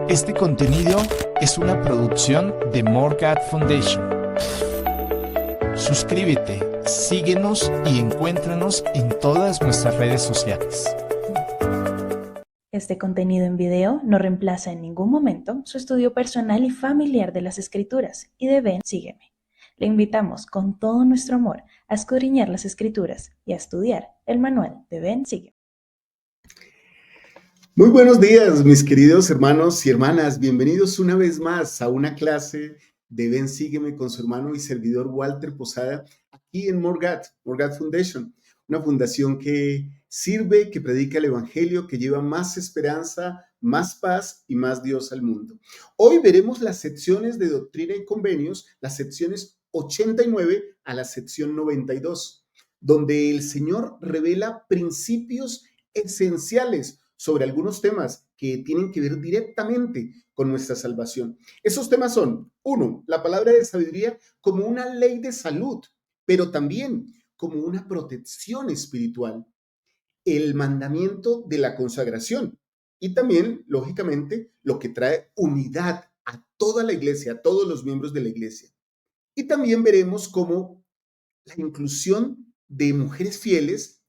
Este contenido es una producción de Morgat Foundation. Suscríbete, síguenos y encuéntranos en todas nuestras redes sociales. Este contenido en video no reemplaza en ningún momento su estudio personal y familiar de las Escrituras y de Ven, Sígueme. Le invitamos con todo nuestro amor a escudriñar las Escrituras y a estudiar el manual de Ven, Sígueme. Muy buenos días, mis queridos hermanos y hermanas. Bienvenidos una vez más a una clase de Ven, Sígueme con su hermano y servidor Walter Posada, aquí en Morgat Foundation, una fundación que sirve, que predica el Evangelio, que lleva más esperanza, más paz y más Dios al mundo. Hoy veremos las secciones de Doctrina y Convenios, las secciones 89 a la sección 92, donde el Señor revela principios esenciales sobre algunos temas que tienen que ver directamente con nuestra salvación. Esos temas son, uno, la palabra de sabiduría como una ley de salud, pero también como una protección espiritual, el mandamiento de la consagración y también, lógicamente, lo que trae unidad a toda la iglesia, a todos los miembros de la iglesia. Y también veremos cómo la inclusión de mujeres fieles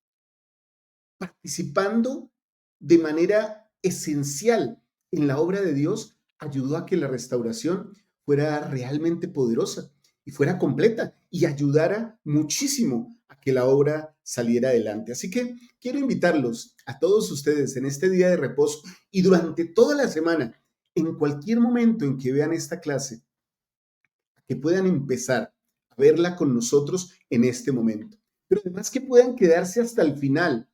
participando de manera esencial en la obra de Dios ayudó a que la restauración fuera realmente poderosa y fuera completa y ayudara muchísimo a que la obra saliera adelante. Así que quiero invitarlos a todos ustedes en este día de reposo y durante toda la semana, en cualquier momento en que vean esta clase, que puedan empezar a verla con nosotros en este momento, pero además que puedan quedarse hasta el final,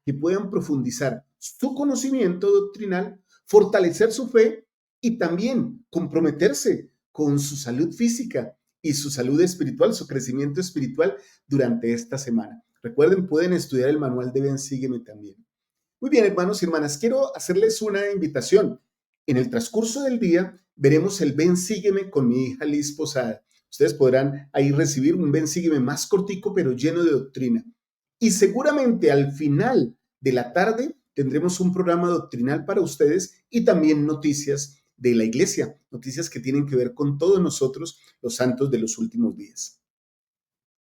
que puedan profundizar su conocimiento doctrinal, fortalecer su fe y también comprometerse con su salud física y su salud espiritual, su crecimiento espiritual durante esta semana. Recuerden, pueden estudiar el manual de Ven, Sígueme también. Muy bien, hermanos y hermanas, quiero hacerles una invitación. En el transcurso del día veremos el Ven, Sígueme con mi hija Liz Posada. Ustedes podrán ahí recibir un Ven, Sígueme más cortico, pero lleno de doctrina. Y seguramente al final de la tarde tendremos un programa doctrinal para ustedes y también noticias de la iglesia, noticias que tienen que ver con todos nosotros, los santos de los últimos días.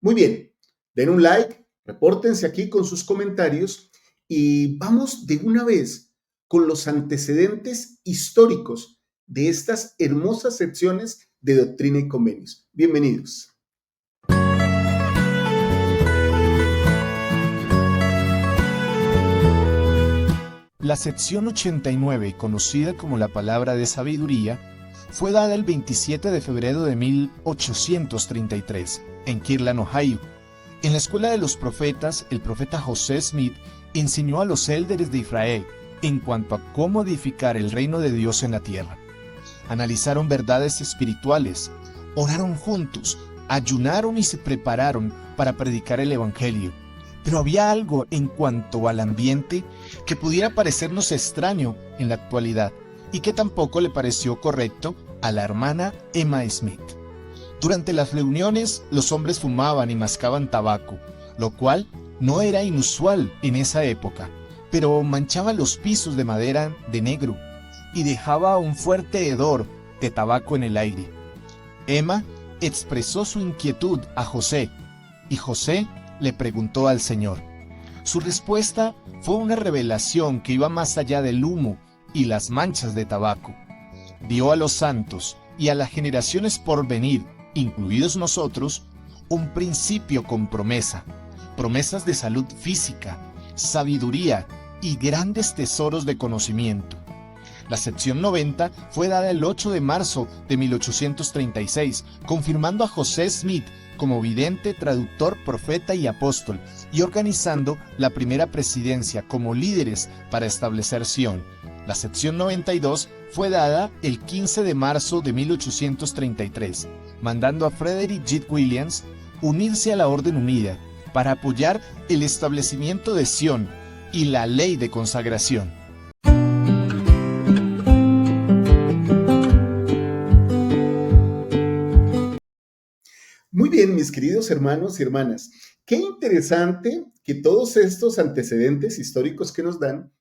Muy bien, den un like, repórtense aquí con sus comentarios y vamos de una vez con los antecedentes históricos de estas hermosas secciones de Doctrina y Convenios. Bienvenidos. La sección 89, conocida como la palabra de sabiduría, fue dada el 27 de febrero de 1833 en Kirtland, Ohio. En la escuela de los profetas, el profeta José Smith enseñó a los élderes de Israel en cuanto a cómo edificar el reino de Dios en la tierra. Analizaron verdades espirituales, oraron juntos, ayunaron y se prepararon para predicar el Evangelio. Pero había algo en cuanto al ambiente que pudiera parecernos extraño en la actualidad y que tampoco le pareció correcto a la hermana Emma Smith. Durante las reuniones, los hombres fumaban y mascaban tabaco, lo cual no era inusual en esa época, pero manchaba los pisos de madera de negro y dejaba un fuerte hedor de tabaco en el aire. Emma expresó su inquietud a José y José le preguntó al Señor. Su respuesta fue una revelación que iba más allá del humo y las manchas de tabaco. Dio a los santos y a las generaciones por venir, incluidos nosotros, un principio con promesa, promesas de salud física, sabiduría y grandes tesoros de conocimiento. La sección 90 fue dada el 8 de marzo de 1836, confirmando a José Smith como vidente, traductor, profeta y apóstol, y organizando la primera presidencia como líderes para establecer Sion. La sección 92 fue dada el 15 de marzo de 1833, mandando a Frederick G. Williams unirse a la Orden Unida para apoyar el establecimiento de Sion y la ley de consagración. Muy bien, mis queridos hermanos y hermanas, qué interesante que todos estos antecedentes históricos que nos dan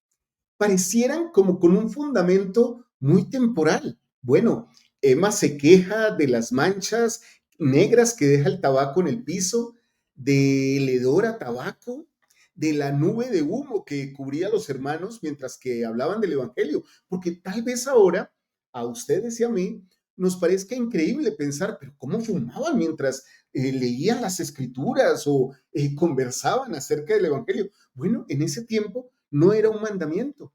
parecieran como con un fundamento muy temporal. Bueno, Emma se queja de las manchas negras que deja el tabaco en el piso, del hedor a tabaco, de la nube de humo que cubría a los hermanos mientras que hablaban del Evangelio, porque tal vez ahora a ustedes y a mí nos parezca increíble pensar, pero ¿cómo fumaban mientras leían las escrituras o conversaban acerca del Evangelio? Bueno, en ese tiempo no era un mandamiento.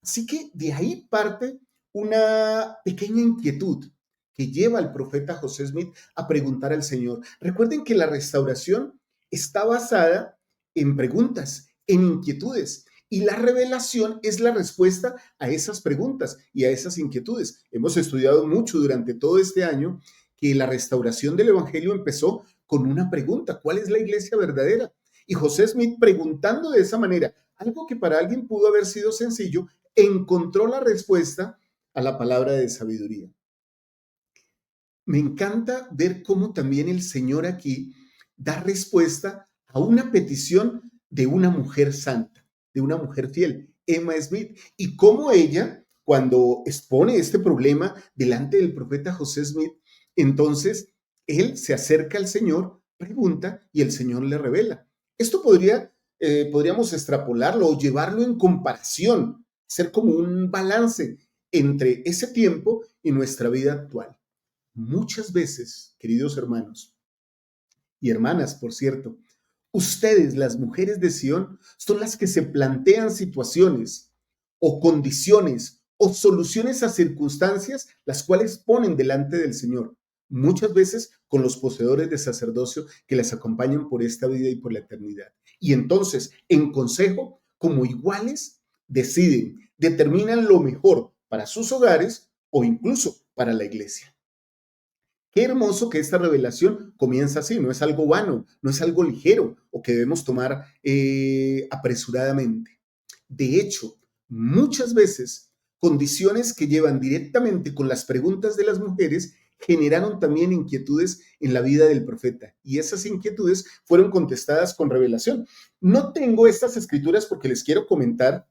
Así que de ahí parte una pequeña inquietud que lleva al profeta José Smith a preguntar al Señor. Recuerden que la restauración está basada en preguntas, en inquietudes, y la revelación es la respuesta a esas preguntas y a esas inquietudes. Hemos estudiado mucho durante todo este año que la restauración del Evangelio empezó con una pregunta: ¿cuál es la iglesia verdadera? Y José Smith, preguntando de esa manera, algo que para alguien pudo haber sido sencillo, encontró la respuesta a la palabra de sabiduría. Me encanta ver cómo también el Señor aquí da respuesta a una petición de una mujer santa, de una mujer fiel, Emma Smith, y cómo ella, cuando expone este problema delante del profeta José Smith, entonces él se acerca al Señor, pregunta y el Señor le revela. Esto podríamos extrapolarlo o llevarlo en comparación, ser como un balance entre ese tiempo y nuestra vida actual. Muchas veces, queridos hermanos y hermanas, por cierto, ustedes, las mujeres de Sión, son las que se plantean situaciones o condiciones o soluciones a circunstancias las cuales ponen delante del Señor, muchas veces con los poseedores de sacerdocio que las acompañan por esta vida y por la eternidad. Y entonces, en consejo, como iguales, deciden, determinan lo mejor para sus hogares o incluso para la iglesia. Qué hermoso que esta revelación comienza así, no es algo vano, no es algo ligero o que debemos tomar apresuradamente. De hecho, muchas veces condiciones que llevan directamente con las preguntas de las mujeres generaron también inquietudes en la vida del profeta y esas inquietudes fueron contestadas con revelación. No tengo estas escrituras porque les quiero comentar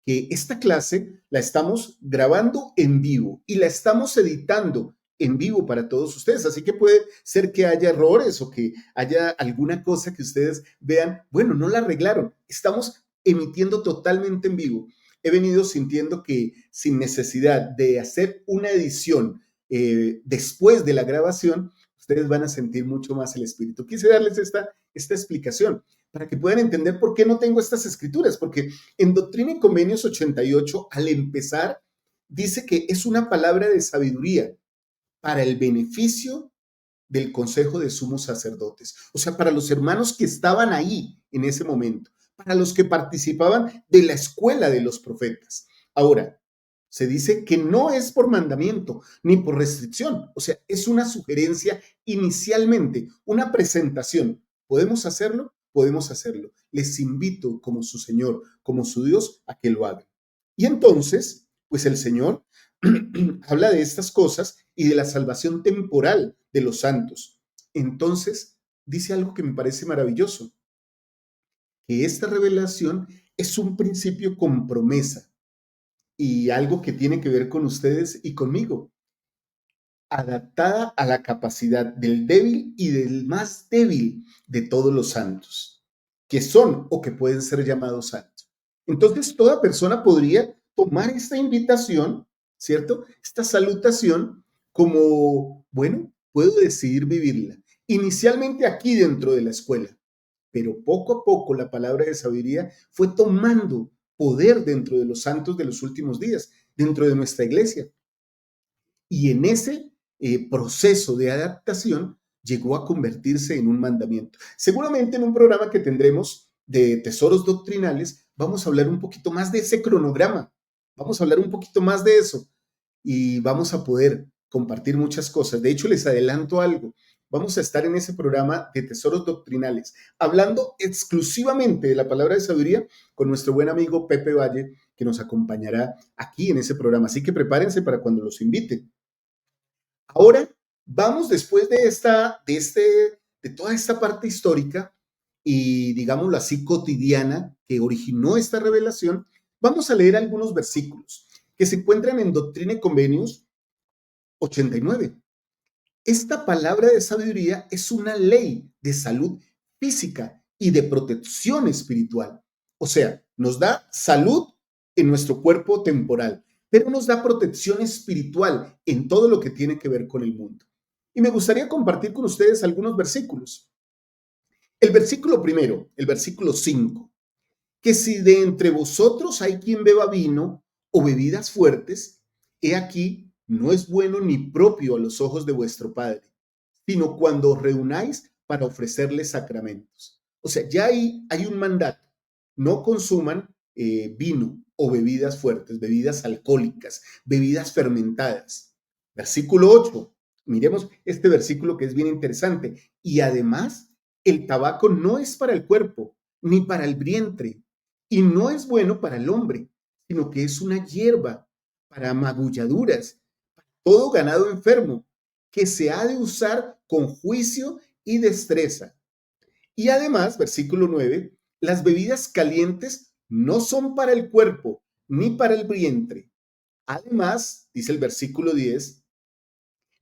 que esta clase la estamos grabando en vivo y la estamos editando en vivo para todos ustedes. Así que puede ser que haya errores o que haya alguna cosa que ustedes vean, bueno, no la arreglaron. Estamos emitiendo totalmente en vivo. He venido sintiendo que sin necesidad de hacer una edición después de la grabación, ustedes van a sentir mucho más el espíritu. Quise darles esta explicación para que puedan entender por qué no tengo estas escrituras, porque en Doctrina y Convenios 88, al empezar, dice que es una palabra de sabiduría para el beneficio del consejo de sumos sacerdotes, o sea, para los hermanos que estaban ahí en ese momento, para los que participaban de la escuela de los profetas. Ahora, se dice que no es por mandamiento ni por restricción, o sea, es una sugerencia inicialmente, una presentación. ¿Podemos hacerlo? Podemos hacerlo. Les invito como su Señor, como su Dios, a que lo hagan. Y entonces, pues el Señor habla de estas cosas y de la salvación temporal de los santos. Entonces, dice algo que me parece maravilloso, que esta revelación es un principio con promesa y algo que tiene que ver con ustedes y conmigo, adaptada a la capacidad del débil y del más débil de todos los santos, que son o que pueden ser llamados santos. Entonces, toda persona podría tomar esta invitación, ¿cierto? Esta salutación como, bueno, puedo decidir vivirla. Inicialmente aquí dentro de la escuela, pero poco a poco la palabra de sabiduría fue tomando poder dentro de los santos de los últimos días, dentro de nuestra iglesia. Y en ese proceso de adaptación llegó a convertirse en un mandamiento. Seguramente en un programa que tendremos de tesoros doctrinales, vamos a hablar un poquito más de ese cronograma, vamos a hablar un poquito más de eso y vamos a poder compartir muchas cosas. De hecho, les adelanto algo. Vamos a estar en ese programa de tesoros doctrinales, hablando exclusivamente de la palabra de sabiduría con nuestro buen amigo Pepe Valle, que nos acompañará aquí en ese programa. Así que prepárense para cuando los invite. Ahora vamos después de toda esta parte histórica y digámoslo así cotidiana que originó esta revelación, vamos a leer algunos versículos. que se encuentran en Doctrina y Convenios 89. Esta palabra de sabiduría es una ley de salud física y de protección espiritual. O sea, nos da salud en nuestro cuerpo temporal, pero nos da protección espiritual en todo lo que tiene que ver con el mundo. Y me gustaría compartir con ustedes algunos versículos. El versículo primero, el versículo 5, que si de entre vosotros hay quien beba vino o bebidas fuertes, he aquí, no es bueno ni propio a los ojos de vuestro Padre, sino cuando os reunáis para ofrecerle sacramentos. O sea, ya hay un mandato. No consuman vino o bebidas fuertes, bebidas alcohólicas, bebidas fermentadas. Versículo 8. Miremos este versículo que es bien interesante. Y además, el tabaco no es para el cuerpo, ni para el vientre, y no es bueno para el hombre, sino que es una hierba para magulladuras, para todo ganado enfermo, que se ha de usar con juicio y destreza. Y además, versículo 9, las bebidas calientes no son para el cuerpo ni para el vientre. Además, dice el versículo 10,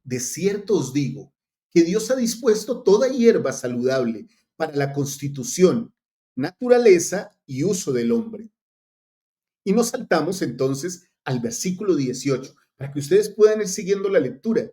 de cierto os digo que Dios ha dispuesto toda hierba saludable para la constitución, naturaleza y uso del hombre. Y nos saltamos entonces al versículo 18 para que ustedes puedan ir siguiendo la lectura.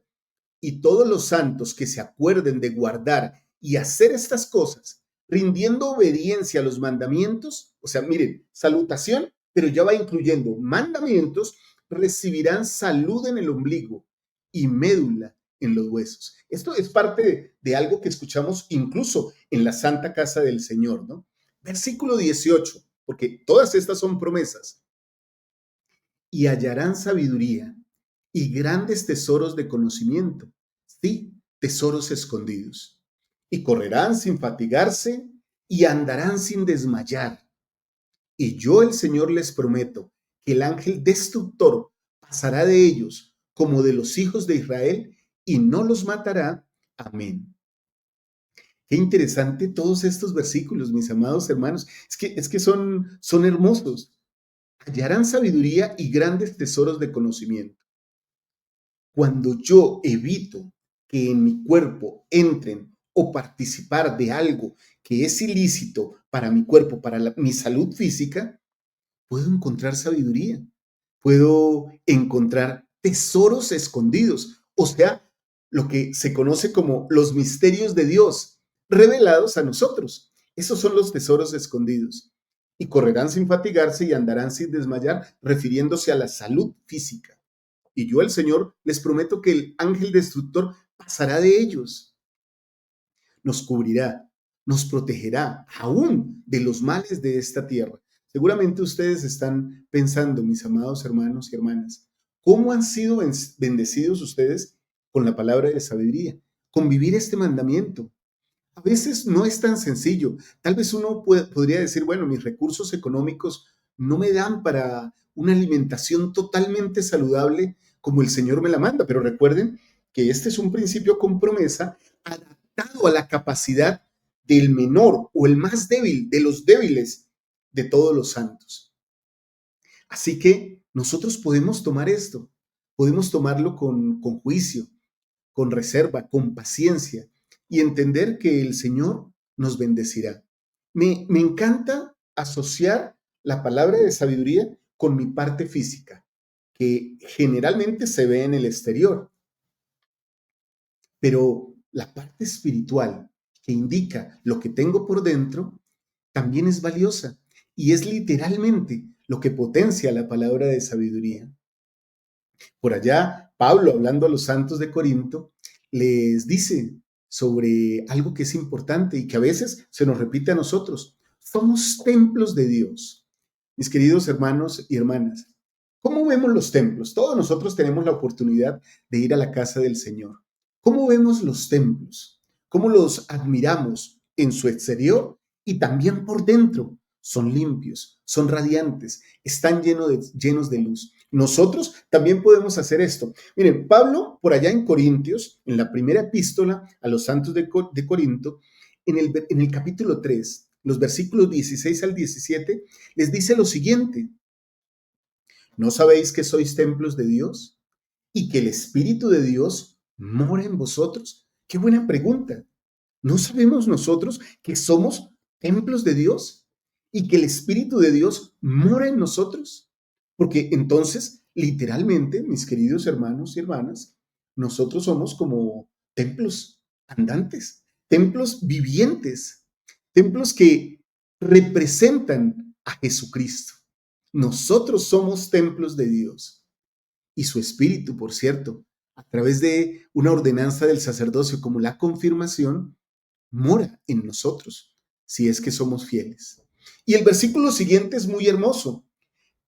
Y todos los santos que se acuerden de guardar y hacer estas cosas, rindiendo obediencia a los mandamientos, o sea, miren, salutación, pero ya va incluyendo mandamientos, recibirán salud en el ombligo y médula en los huesos. Esto es parte de algo que escuchamos incluso en la Santa Casa del Señor, ¿no? Versículo 18, porque todas estas son promesas. Y hallarán sabiduría y grandes tesoros de conocimiento, sí, tesoros escondidos. Y correrán sin fatigarse y andarán sin desmayar. Y yo, el Señor, les prometo que el ángel destructor pasará de ellos como de los hijos de Israel y no los matará. Amén. Qué interesante todos estos versículos, mis amados hermanos. Es que son hermosos. Hallarán sabiduría y grandes tesoros de conocimiento. Cuando yo evito que en mi cuerpo entren o participar de algo que es ilícito para mi cuerpo, para mi salud física, puedo encontrar sabiduría, puedo encontrar tesoros escondidos, o sea, lo que se conoce como los misterios de Dios revelados a nosotros. Esos son los tesoros escondidos. Y correrán sin fatigarse y andarán sin desmayar, refiriéndose a la salud física. Y yo, el Señor, les prometo que el ángel destructor pasará de ellos, nos cubrirá, nos protegerá aún de los males de esta tierra. Seguramente ustedes están pensando, mis amados hermanos y hermanas, ¿cómo han sido bendecidos ustedes con la palabra de sabiduría, con vivir este mandamiento? A veces no es tan sencillo. Tal vez uno podría decir, bueno, mis recursos económicos no me dan para una alimentación totalmente saludable como el Señor me la manda, pero recuerden que este es un principio con promesa adaptado a la capacidad del menor o el más débil de los débiles de todos los santos. Así que nosotros podemos tomar esto, podemos tomarlo con juicio, con reserva, con paciencia y entender que el Señor nos bendecirá. Me encanta asociar la palabra de sabiduría con mi parte física, que generalmente se ve en el exterior, pero la parte espiritual que indica lo que tengo por dentro también es valiosa y es literalmente lo que potencia la palabra de sabiduría. Por allá, Pablo, hablando a los santos de Corinto, les dice sobre algo que es importante y que a veces se nos repite a nosotros. Somos templos de Dios. Mis queridos hermanos y hermanas, ¿cómo vemos los templos? Todos nosotros tenemos la oportunidad de ir a la casa del Señor. ¿Cómo vemos los templos? ¿Cómo los admiramos en su exterior y también por dentro? Son limpios, son radiantes, están llenos de luz. Nosotros también podemos hacer esto. Miren, Pablo, por allá en Corintios, en la primera epístola a los santos de Corinto, en el capítulo 3, los versículos 16 al 17, les dice lo siguiente. ¿no sabéis que sois templos de Dios y que el Espíritu de Dios mora en vosotros? Qué buena pregunta. ¿No sabemos nosotros que somos templos de Dios y que el Espíritu de Dios mora en nosotros? Porque entonces, literalmente, mis queridos hermanos y hermanas, nosotros somos como templos andantes, templos vivientes, templos que representan a Jesucristo. Nosotros somos templos de Dios y su Espíritu, por cierto, a través de una ordenanza del sacerdocio como la confirmación, mora en nosotros, si es que somos fieles. Y el versículo siguiente es muy hermoso.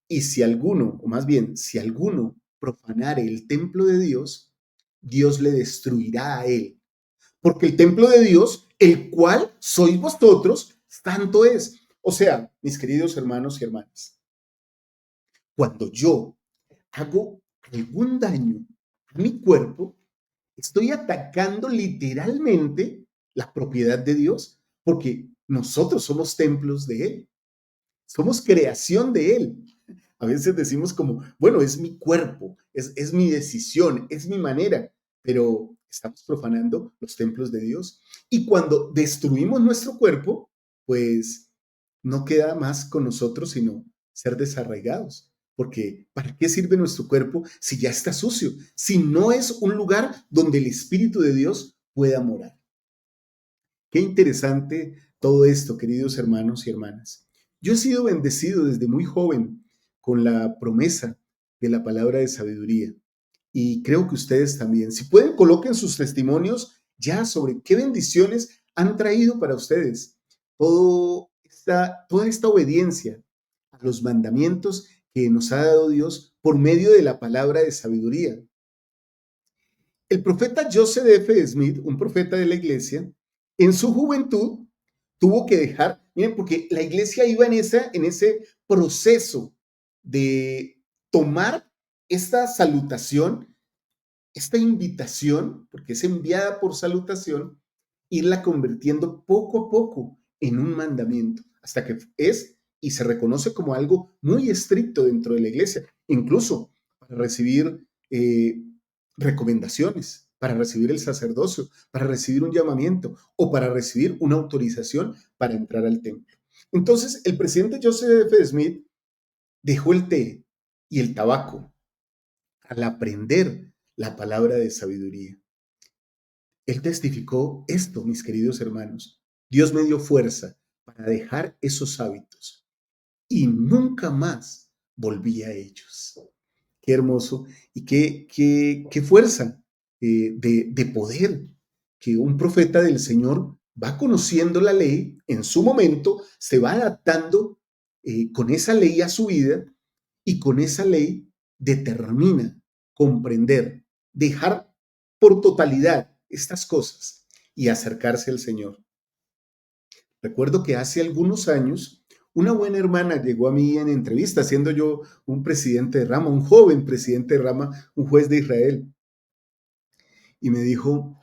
Y si alguno, o más bien, si alguno profanare el templo de Dios, Dios le destruirá a él. Porque el templo de Dios, el cual sois vosotros, santo es. O sea, mis queridos hermanos y hermanas, cuando yo hago algún daño a mi cuerpo, estoy atacando literalmente la propiedad de Dios, porque nosotros somos templos de Él, somos creación de Él. A veces decimos como, bueno, es mi cuerpo, es mi decisión, es mi manera, pero estamos profanando los templos de Dios. Y cuando destruimos nuestro cuerpo, pues no queda más con nosotros sino ser desarraigados. Porque ¿para qué sirve nuestro cuerpo si ya está sucio? Si no es un lugar donde el Espíritu de Dios pueda morar. Qué interesante todo esto, queridos hermanos y hermanas. Yo he sido bendecido desde muy joven con la promesa de la palabra de sabiduría y creo que ustedes también. Si pueden, coloquen sus testimonios ya sobre qué bendiciones han traído para ustedes toda esta obediencia a los mandamientos que nos ha dado Dios por medio de la palabra de sabiduría. El profeta Joseph F. Smith, un profeta de la iglesia, en su juventud tuvo que dejar, miren, porque la iglesia iba en ese proceso de tomar esta salutación, esta invitación, porque es enviada por salutación, irla convirtiendo poco a poco en un mandamiento, hasta que es y se reconoce como algo muy estricto dentro de la iglesia, incluso para recibir recomendaciones, para recibir el sacerdocio, para recibir un llamamiento o para recibir una autorización para entrar al templo. Entonces, el presidente Joseph F. Smith dejó el té y el tabaco al aprender la palabra de sabiduría. Él testificó esto, mis queridos hermanos. Dios me dio fuerza para dejar esos hábitos y nunca más volví a ellos. Qué hermoso y qué fuerza de poder que un profeta del Señor va conociendo la ley, en su momento se va adaptando con esa ley a su vida y con esa ley determina comprender, dejar por totalidad estas cosas y acercarse al Señor. Recuerdo que hace algunos años una buena hermana llegó a mí en entrevista, siendo yo un presidente de rama, un joven presidente de rama, un juez de Israel, y me dijo,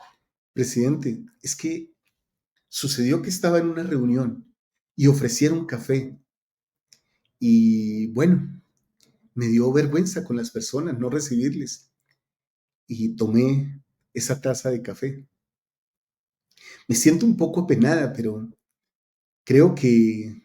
presidente, es que sucedió que estaba en una reunión y ofrecieron café y bueno, me dio vergüenza con las personas no recibirles y tomé esa taza de café. Me siento un poco apenada, pero creo que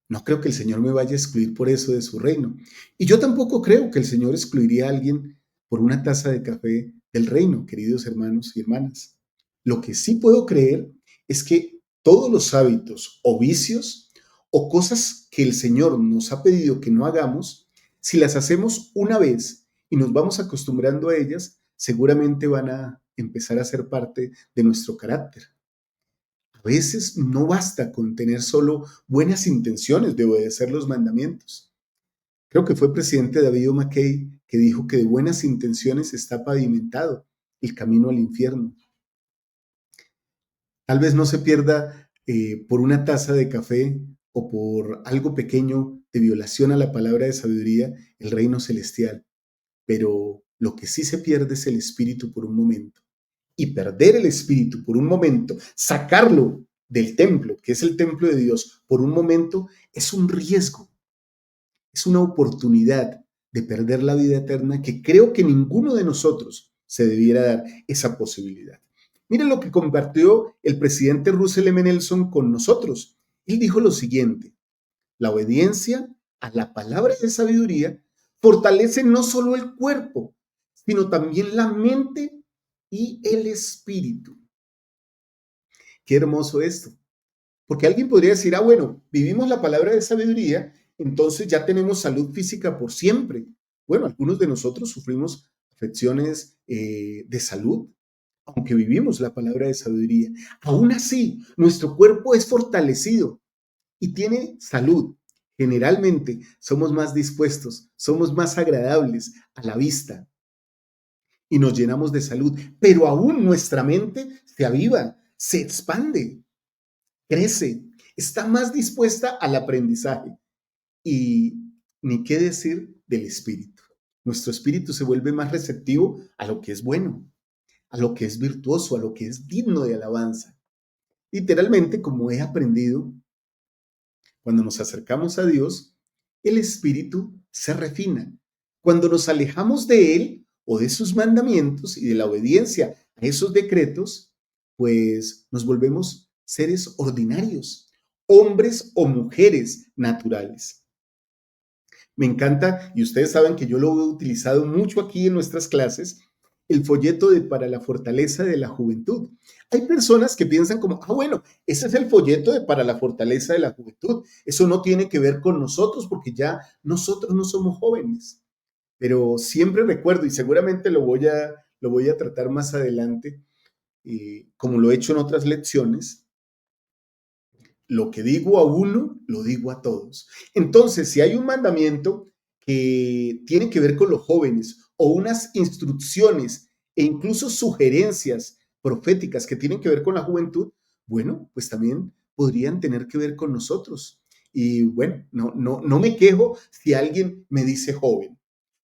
no creo que el Señor me vaya a excluir por eso de su reino. Y yo tampoco creo que el Señor excluiría a alguien por una taza de café del reino, queridos hermanos y hermanas. Lo que sí puedo creer es que todos los hábitos o vicios o cosas que el Señor nos ha pedido que no hagamos, si las hacemos una vez y nos vamos acostumbrando a ellas, seguramente van a empezar a ser parte de nuestro carácter. A veces no basta con tener solo buenas intenciones de obedecer los mandamientos. Creo que fue presidente David O. McKay que dijo que de buenas intenciones está pavimentado el camino al infierno. Tal vez no se pierda por una taza de café o por algo pequeño de violación a la palabra de sabiduría el reino celestial, pero lo que sí se pierde es el espíritu por un momento. Y perder el espíritu por un momento, sacarlo del templo, que es el templo de Dios, por un momento, es un riesgo. Es una oportunidad de perder la vida eterna que creo que ninguno de nosotros se debiera dar esa posibilidad. Miren lo que compartió el presidente Russell M. Nelson con nosotros. Él dijo lo siguiente: la obediencia a la palabra de sabiduría fortalece no solo el cuerpo, sino también la mente y el espíritu. Qué hermoso esto. Porque alguien podría decir, bueno, vivimos la palabra de sabiduría, entonces ya tenemos salud física por siempre. Bueno, algunos de nosotros sufrimos afecciones de salud, aunque vivimos la palabra de sabiduría. Aún así, nuestro cuerpo es fortalecido y tiene salud. Generalmente somos más dispuestos, somos más agradables a la vista y nos llenamos de salud, pero aún nuestra mente se aviva, se expande, crece, está más dispuesta al aprendizaje. Y ni qué decir del espíritu. Nuestro espíritu se vuelve más receptivo a lo que es bueno, a lo que es virtuoso, a lo que es digno de alabanza. Literalmente, como he aprendido, cuando nos acercamos a Dios, el espíritu se refina. Cuando nos alejamos de Él o de sus mandamientos y de la obediencia a esos decretos, pues nos volvemos seres ordinarios, hombres o mujeres naturales. Me encanta, y ustedes saben que yo lo he utilizado mucho aquí en nuestras clases, el folleto para la fortaleza de la juventud. Hay personas que piensan como, bueno, ese es el folleto para la fortaleza de la juventud. Eso no tiene que ver con nosotros porque ya nosotros no somos jóvenes. Pero siempre recuerdo, y seguramente lo voy a tratar más adelante, como lo he hecho en otras lecciones, lo que digo a uno, lo digo a todos. Entonces, si hay un mandamiento que tiene que ver con los jóvenes o unas instrucciones e incluso sugerencias proféticas que tienen que ver con la juventud, bueno, pues también podrían tener que ver con nosotros. Y bueno, no me quejo si alguien me dice joven.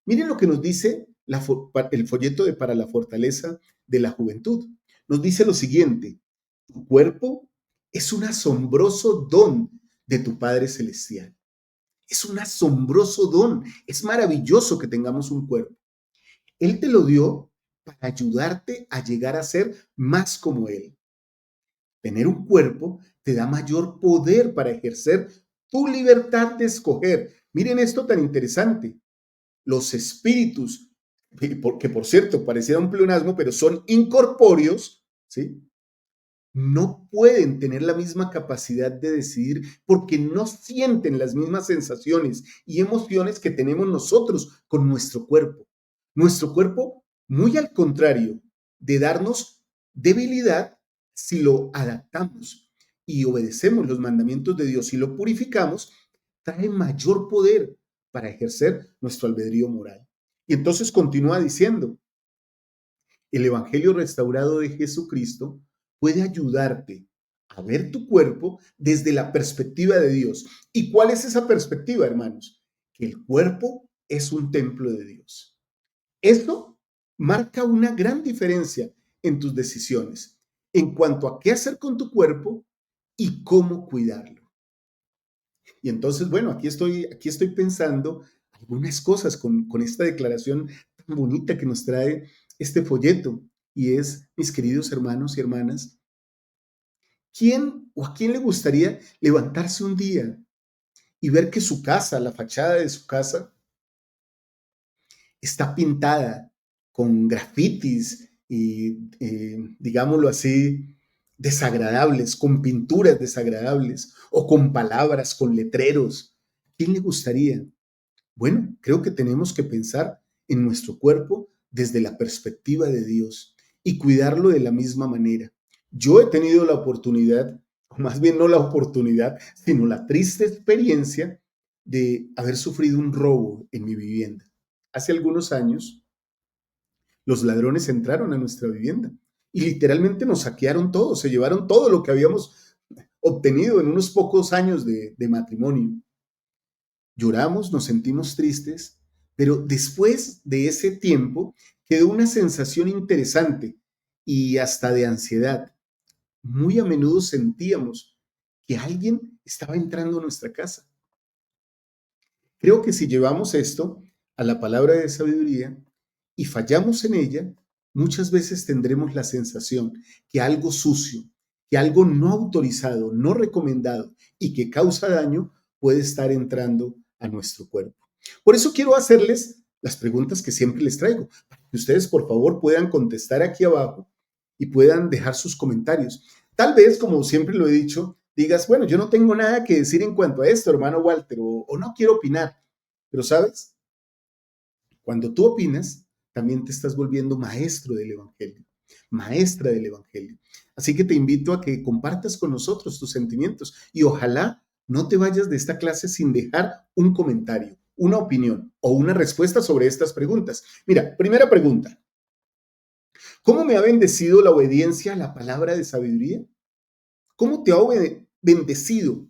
Miren lo que nos dice el folleto para la fortaleza de la juventud. Nos dice lo siguiente: tu cuerpo es un asombroso don de tu Padre Celestial. Es un asombroso don. Es maravilloso que tengamos un cuerpo. Él te lo dio para ayudarte a llegar a ser más como Él. Tener un cuerpo te da mayor poder para ejercer tu libertad de escoger. Miren esto tan interesante. Los espíritus, que por cierto pareciera un pleonasmo, pero son incorpóreos, ¿sí? No pueden tener la misma capacidad de decidir porque no sienten las mismas sensaciones y emociones que tenemos nosotros con nuestro cuerpo. Nuestro cuerpo, muy al contrario de darnos debilidad, si lo adaptamos y obedecemos los mandamientos de Dios y lo purificamos, trae mayor poder para ejercer nuestro albedrío moral. Y entonces continúa diciendo, el Evangelio restaurado de Jesucristo puede ayudarte a ver tu cuerpo desde la perspectiva de Dios. ¿Y cuál es esa perspectiva, hermanos? Que el cuerpo es un templo de Dios. Esto marca una gran diferencia en tus decisiones en cuanto a qué hacer con tu cuerpo y cómo cuidarlo. Y entonces, bueno, aquí estoy pensando algunas cosas con esta declaración tan bonita que nos trae este folleto. Y es, mis queridos hermanos y hermanas, ¿quién o a quién le gustaría levantarse un día y ver que su casa, la fachada de su casa, está pintada con grafitis y, digámoslo así, desagradables, con pinturas desagradables o con palabras, con letreros? ¿Quién le gustaría? Bueno, creo que tenemos que pensar en nuestro cuerpo desde la perspectiva de Dios y cuidarlo de la misma manera. Yo he tenido la oportunidad, o más bien no la oportunidad, sino la triste experiencia de haber sufrido un robo en mi vivienda. Hace algunos años, los ladrones entraron a nuestra vivienda y literalmente nos saquearon todo, se llevaron todo lo que habíamos obtenido en unos pocos años de matrimonio. Lloramos, nos sentimos tristes, pero después de ese tiempo quedó una sensación interesante y hasta de ansiedad. Muy a menudo sentíamos que alguien estaba entrando a nuestra casa. Creo que si llevamos esto a la palabra de sabiduría y fallamos en ella, muchas veces tendremos la sensación que algo sucio, que algo no autorizado, no recomendado y que causa daño puede estar entrando a nuestro cuerpo. Por eso quiero hacerles las preguntas que siempre les traigo, para que ustedes por favor puedan contestar aquí abajo y puedan dejar sus comentarios. Tal vez, como siempre lo he dicho, digas, bueno, yo no tengo nada que decir en cuanto a esto, hermano Walter, o no quiero opinar. Pero ¿sabes? Cuando tú opinas, también te estás volviendo maestro del Evangelio, maestra del Evangelio. Así que te invito a que compartas con nosotros tus sentimientos y ojalá no te vayas de esta clase sin dejar un comentario, una opinión o una respuesta sobre estas preguntas. Mira, primera pregunta. ¿Cómo me ha bendecido la obediencia a la palabra de sabiduría? ¿Cómo te ha bendecido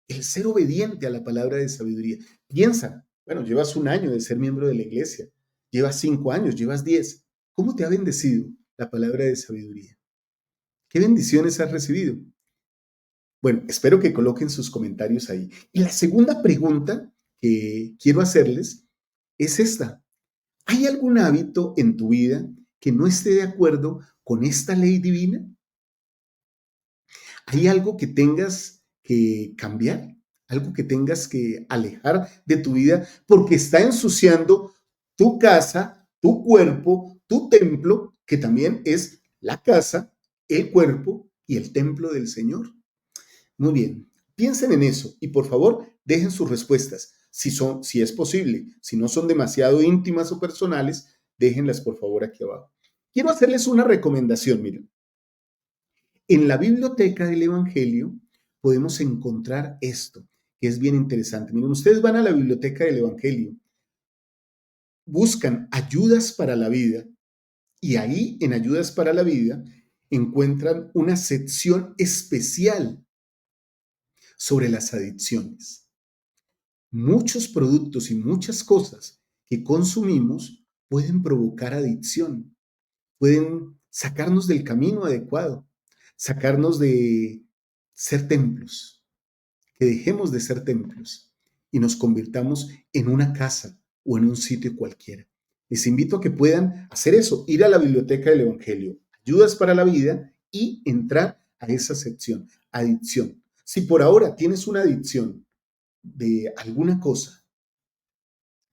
el ser obediente a la palabra de sabiduría? Piensa, bueno, llevas 1 año de ser miembro de la iglesia, llevas 5 años, llevas 10. ¿Cómo te ha bendecido la palabra de sabiduría? ¿Qué bendiciones has recibido? Bueno, espero que coloquen sus comentarios ahí. Y la segunda pregunta que quiero hacerles es esta. ¿Hay algún hábito en tu vida que no esté de acuerdo con esta ley divina? ¿Hay algo que tengas que cambiar? ¿Algo que tengas que alejar de tu vida porque está ensuciando tu casa, tu cuerpo, tu templo, que también es la casa, el cuerpo y el templo del Señor? Muy bien, piensen en eso y por favor dejen sus respuestas. Si es posible, si no son demasiado íntimas o personales, déjenlas por favor aquí abajo. Quiero hacerles una recomendación, miren. En la biblioteca del Evangelio podemos encontrar esto, que es bien interesante. Miren, ustedes van a la biblioteca del Evangelio, buscan ayudas para la vida y ahí en ayudas para la vida encuentran una sección especial sobre las adicciones. Muchos productos y muchas cosas que consumimos pueden provocar adicción, pueden sacarnos del camino adecuado, sacarnos de ser templos, que dejemos de ser templos y nos convirtamos en una casa o en un sitio cualquiera. Les invito a que puedan hacer eso, ir a la biblioteca del Evangelio, ayudas para la vida y entrar a esa sección, adicción. Si por ahora tienes una adicción de alguna cosa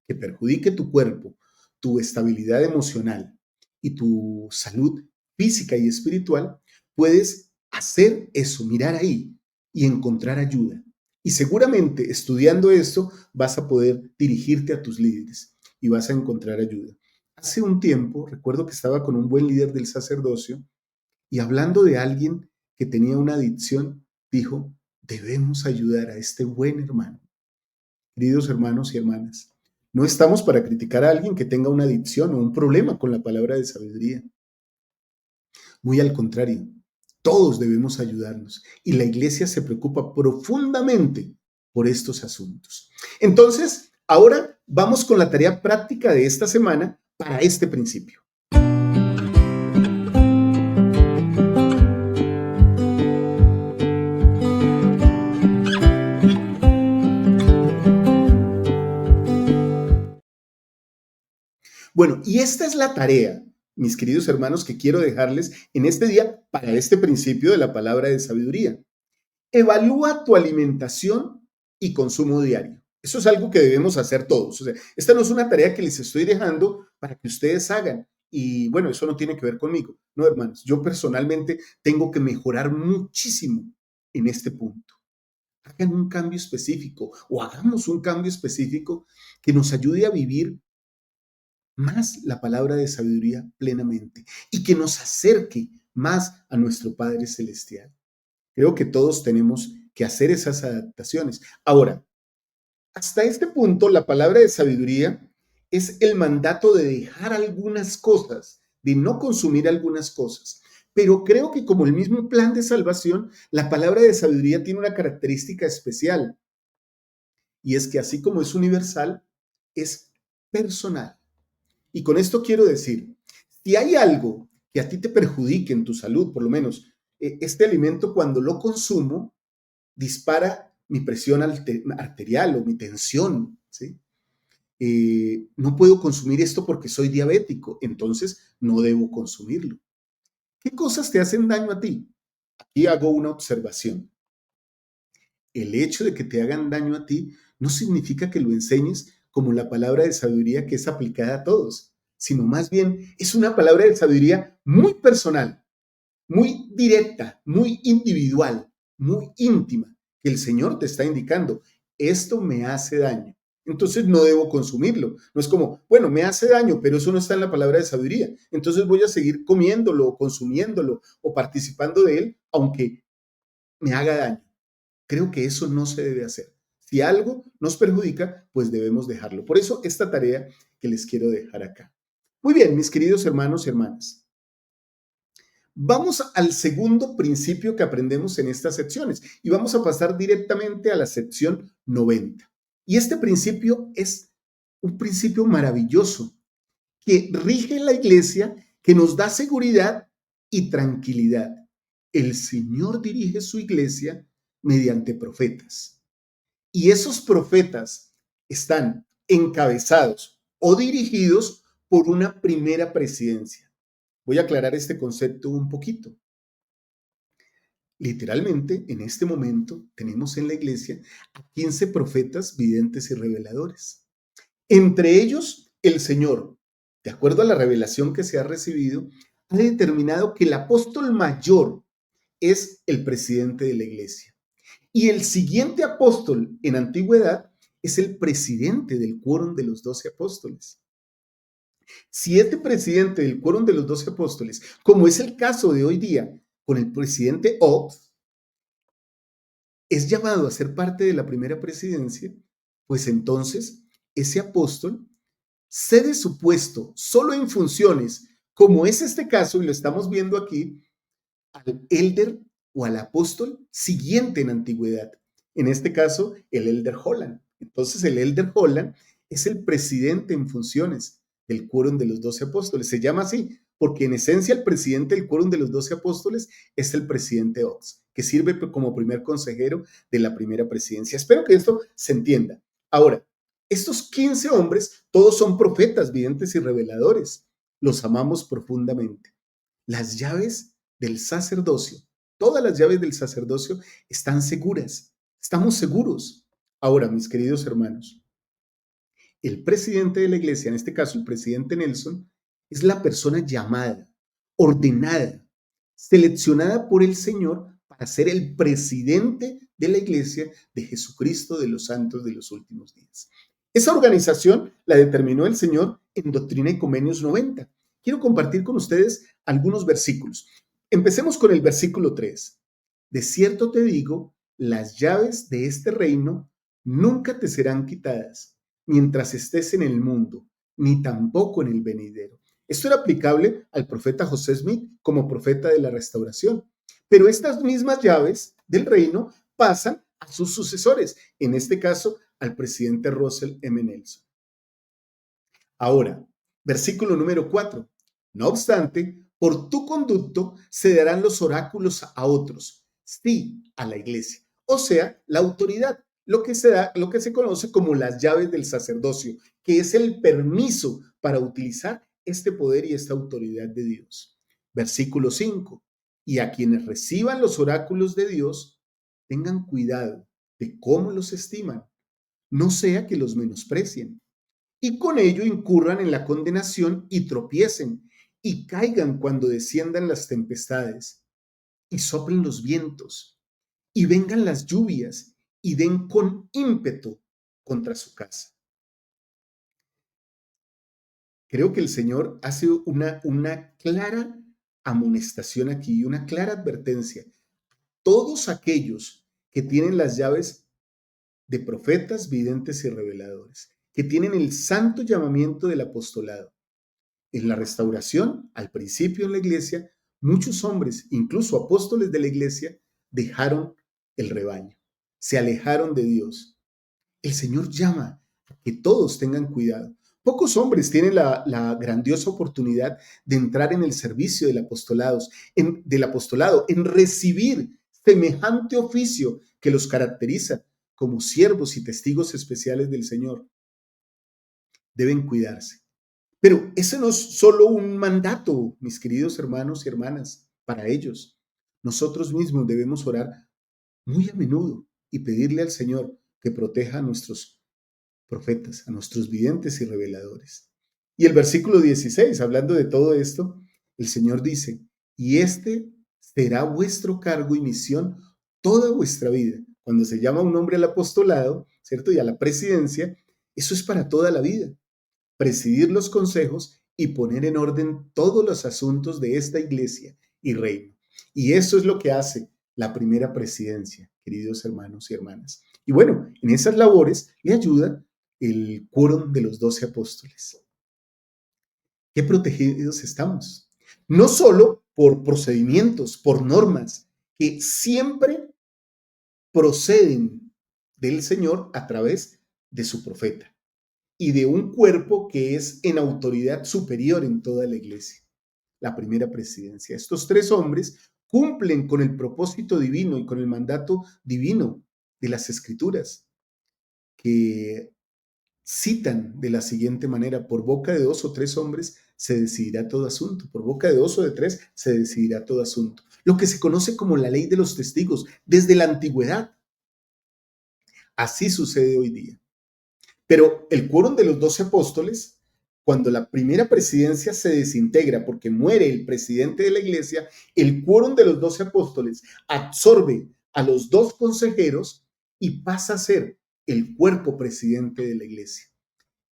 que perjudique tu cuerpo, tu estabilidad emocional y tu salud física y espiritual, puedes hacer eso, mirar ahí y encontrar ayuda. Y seguramente estudiando esto vas a poder dirigirte a tus líderes y vas a encontrar ayuda. Hace un tiempo recuerdo que estaba con un buen líder del sacerdocio y hablando de alguien que tenía una adicción, dijo, debemos ayudar a este buen hermano. Queridos hermanos y hermanas, no estamos para criticar a alguien que tenga una adicción o un problema con la palabra de sabiduría. Muy al contrario, todos debemos ayudarnos y la iglesia se preocupa profundamente por estos asuntos. Entonces, ahora vamos con la tarea práctica de esta semana para este principio. Bueno, y esta es la tarea, mis queridos hermanos, que quiero dejarles en este día para este principio de la palabra de sabiduría. Evalúa tu alimentación y consumo diario. Eso es algo que debemos hacer todos. O sea, esta no es una tarea que les estoy dejando para que ustedes hagan. Y bueno, eso no tiene que ver conmigo. No, hermanos, yo personalmente tengo que mejorar muchísimo en este punto. Hagan un cambio específico o hagamos un cambio específico que nos ayude a vivir más la palabra de sabiduría plenamente y que nos acerque más a nuestro Padre Celestial. Creo que todos tenemos que hacer esas adaptaciones. Ahora, hasta este punto, la palabra de sabiduría es el mandato de dejar algunas cosas, de no consumir algunas cosas. Pero creo que como el mismo plan de salvación, la palabra de sabiduría tiene una característica especial. Y es que así como es universal, es personal. Y con esto quiero decir, si hay algo que a ti te perjudique en tu salud, por lo menos este alimento cuando lo consumo, dispara mi presión arterial o mi tensión, ¿sí? No puedo consumir esto porque soy diabético, entonces no debo consumirlo. ¿Qué cosas te hacen daño a ti? Aquí hago una observación. El hecho de que te hagan daño a ti no significa que lo enseñes como la palabra de sabiduría que es aplicada a todos, sino más bien es una palabra de sabiduría muy personal, muy directa, muy individual, muy íntima, que el Señor te está indicando, esto me hace daño. Entonces no debo consumirlo. No es como, bueno, me hace daño, pero eso no está en la palabra de sabiduría. Entonces voy a seguir comiéndolo, consumiéndolo o participando de él, aunque me haga daño. Creo que eso no se debe hacer. Si algo nos perjudica, pues debemos dejarlo. Por eso esta tarea que les quiero dejar acá. Muy bien, mis queridos hermanos y hermanas. Vamos al segundo principio que aprendemos en estas secciones y vamos a pasar directamente a la sección 90. Y este principio es un principio maravilloso que rige la iglesia, que nos da seguridad y tranquilidad. El Señor dirige su iglesia mediante profetas. Y esos profetas están encabezados o dirigidos por una primera presidencia. Voy a aclarar este concepto un poquito. Literalmente, en este momento, tenemos en la iglesia a 15 profetas, videntes y reveladores. Entre ellos, el Señor, de acuerdo a la revelación que se ha recibido, ha determinado que el apóstol mayor es el presidente de la iglesia. Y el siguiente apóstol en antigüedad es el presidente del quórum de los 12 apóstoles. Si este presidente del quórum de los 12 apóstoles, como es el caso de hoy día con el presidente Ox, es llamado a ser parte de la primera presidencia, pues entonces ese apóstol cede su puesto solo en funciones, como es este caso, y lo estamos viendo aquí, al elder o al apóstol siguiente en antigüedad. En este caso, el elder Holland. Entonces, el elder Holland es el presidente en funciones del quórum de los 12 apóstoles. Se llama así porque en esencia el presidente del quórum de los 12 apóstoles es el presidente Ox, que sirve como primer consejero de la primera presidencia. Espero que esto se entienda. Ahora, estos 15 hombres, todos son profetas, videntes y reveladores. Los amamos profundamente. Las llaves del sacerdocio, todas las llaves del sacerdocio están seguras. Estamos seguros. Ahora, mis queridos hermanos, el presidente de la iglesia, en este caso el presidente Nelson, es la persona llamada, ordenada, seleccionada por el Señor para ser el presidente de la iglesia de Jesucristo de los santos de los últimos días. Esa organización la determinó el Señor en Doctrina y Convenios 90. Quiero compartir con ustedes algunos versículos. Empecemos con el versículo 3. De cierto te digo, las llaves de este reino nunca te serán quitadas mientras estés en el mundo, ni tampoco en el venidero. Esto era aplicable al profeta José Smith como profeta de la restauración. Pero estas mismas llaves del reino pasan a sus sucesores, en este caso al presidente Russell M. Nelson. Ahora, versículo número 4. No obstante, por tu conducto se darán los oráculos a otros, sí, a la iglesia, o sea, la autoridad, lo que se conoce como las llaves del sacerdocio, que es el permiso para utilizar este poder y esta autoridad de Dios. Versículo 5. Y a quienes reciban los oráculos de Dios, tengan cuidado de cómo los estiman, no sea que los menosprecien, y con ello incurran en la condenación y tropiecen, y caigan cuando desciendan las tempestades, y soplen los vientos, y vengan las lluvias, y den con ímpetu contra su casa. Creo que el Señor hace una clara amonestación aquí, una clara advertencia. Todos aquellos que tienen las llaves de profetas, videntes y reveladores, que tienen el santo llamamiento del apostolado. En la restauración, al principio en la iglesia, muchos hombres, incluso apóstoles de la iglesia, dejaron el rebaño, se alejaron de Dios. El Señor llama a que todos tengan cuidado. Pocos hombres tienen la grandiosa oportunidad de entrar en el servicio del apostolado, en recibir semejante oficio que los caracteriza como siervos y testigos especiales del Señor. deben cuidarse. Pero ese no es solo un mandato, mis queridos hermanos y hermanas, para ellos. Nosotros mismos debemos orar muy a menudo y pedirle al Señor que proteja a nuestros profetas, a nuestros videntes y reveladores. Y el versículo 16, hablando de todo esto, el Señor dice, y este será vuestro cargo y misión toda vuestra vida. Cuando se llama a un hombre al apostolado, ¿cierto? Y a la presidencia, eso es para toda la vida. Presidir los consejos y poner en orden todos los asuntos de esta iglesia y reino. Y eso es lo que hace la primera presidencia, queridos hermanos y hermanas. Y bueno, en esas labores le ayuda el quórum de los 12 apóstoles. ¿Qué protegidos estamos? No solo por procedimientos, por normas que siempre proceden del Señor a través de su profeta y de un cuerpo que es en autoridad superior en toda la iglesia, la primera presidencia. Estos 3 hombres cumplen con el propósito divino y con el mandato divino de las Escrituras, que citan de la siguiente manera: por boca de 2 o 3 hombres se decidirá todo asunto, por boca de 2 o de 3 se decidirá todo asunto. Lo que se conoce como la ley de los testigos desde la antigüedad. Así sucede hoy día. Pero el quórum de los 12 apóstoles, cuando la primera presidencia se desintegra porque muere el presidente de la iglesia, el quórum de los 12 apóstoles absorbe a los 2 consejeros y pasa a ser el cuerpo presidente de la iglesia.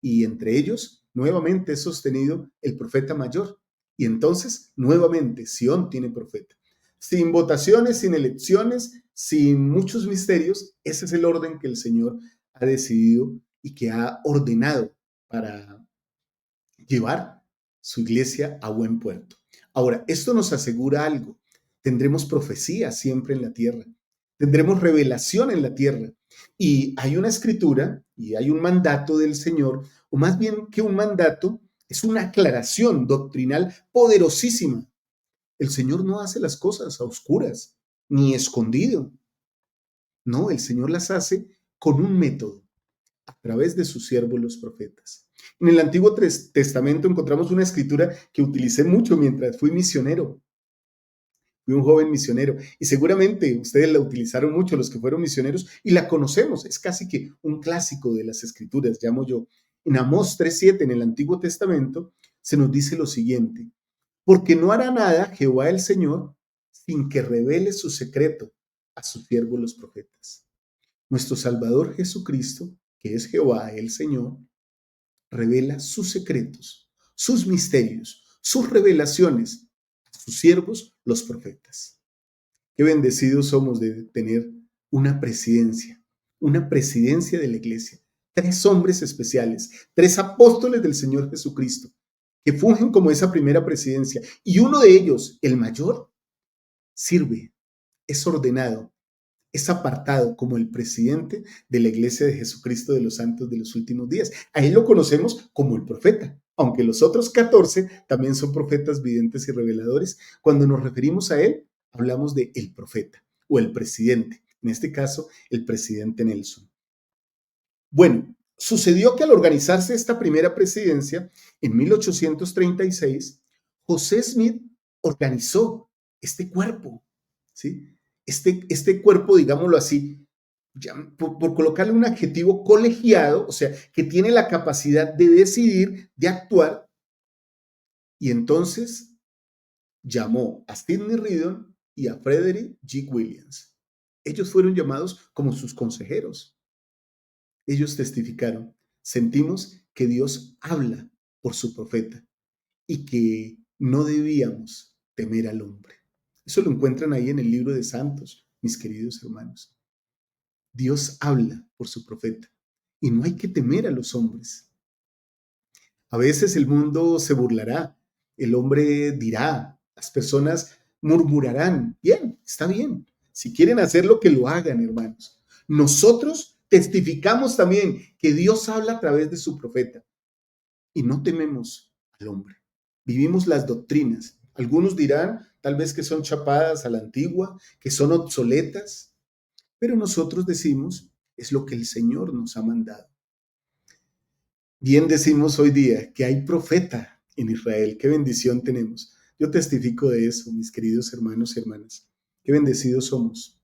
Y entre ellos, nuevamente es sostenido el profeta mayor. Y entonces, nuevamente, Sión tiene profeta. Sin votaciones, sin elecciones, sin muchos misterios, ese es el orden que el Señor ha decidido y que ha ordenado para llevar su iglesia a buen puerto. Ahora, esto nos asegura algo. Tendremos profecía siempre en la tierra. Tendremos revelación en la tierra. Y hay una escritura y hay un mandato del Señor, o más bien que un mandato, es una aclaración doctrinal poderosísima. El Señor no hace las cosas a oscuras ni escondido. No, el Señor las hace con un método, a través de sus siervos los profetas. En el Antiguo Testamento encontramos una escritura que utilicé mucho mientras fui misionero. Fui un joven misionero y seguramente ustedes la utilizaron mucho, los que fueron misioneros, y la conocemos. Es casi que un clásico de las escrituras, llamo yo. En Amós 3:7, en el Antiguo Testamento, se nos dice lo siguiente: porque no hará nada Jehová el Señor sin que revele su secreto a sus siervos los profetas. Nuestro Salvador Jesucristo, que es Jehová el Señor, revela sus secretos, sus misterios, sus revelaciones a sus siervos, los profetas. Qué bendecidos somos de tener una presidencia de la iglesia. 3 hombres especiales, 3 apóstoles del Señor Jesucristo, que fungen como esa primera presidencia. Y uno de ellos, el mayor, sirve, es ordenado, es apartado como el presidente de la iglesia de Jesucristo de los santos de los últimos días. A él lo conocemos como el profeta, aunque los otros 14 también son profetas, videntes y reveladores. Cuando nos referimos a él, hablamos de el profeta o el presidente, en este caso, el presidente Nelson. Bueno, sucedió que al organizarse esta primera presidencia, en 1836, José Smith organizó este cuerpo, ¿sí? Este cuerpo, digámoslo así, por colocarle un adjetivo, colegiado, o sea, que tiene la capacidad de decidir, de actuar, y entonces llamó a Sidney Rigdon y a Frederick G. Williams. Ellos fueron llamados como sus consejeros. Ellos testificaron: sentimos que Dios habla por su profeta y que no debíamos temer al hombre. Eso lo encuentran ahí en el libro de Santos, mis queridos hermanos. Dios habla por su profeta y no hay que temer a los hombres. A veces el mundo se burlará, el hombre dirá, las personas murmurarán. Bien, está bien. Si quieren hacerlo, que lo hagan, hermanos. Nosotros testificamos también que Dios habla a través de su profeta y no tememos al hombre. Vivimos las doctrinas. Algunos dirán tal vez que son chapadas a la antigua, que son obsoletas, pero nosotros decimos es lo que el Señor nos ha mandado. Bien decimos hoy día que hay profeta en Israel. Qué bendición tenemos. Yo testifico de eso, mis queridos hermanos y hermanas. Qué bendecidos somos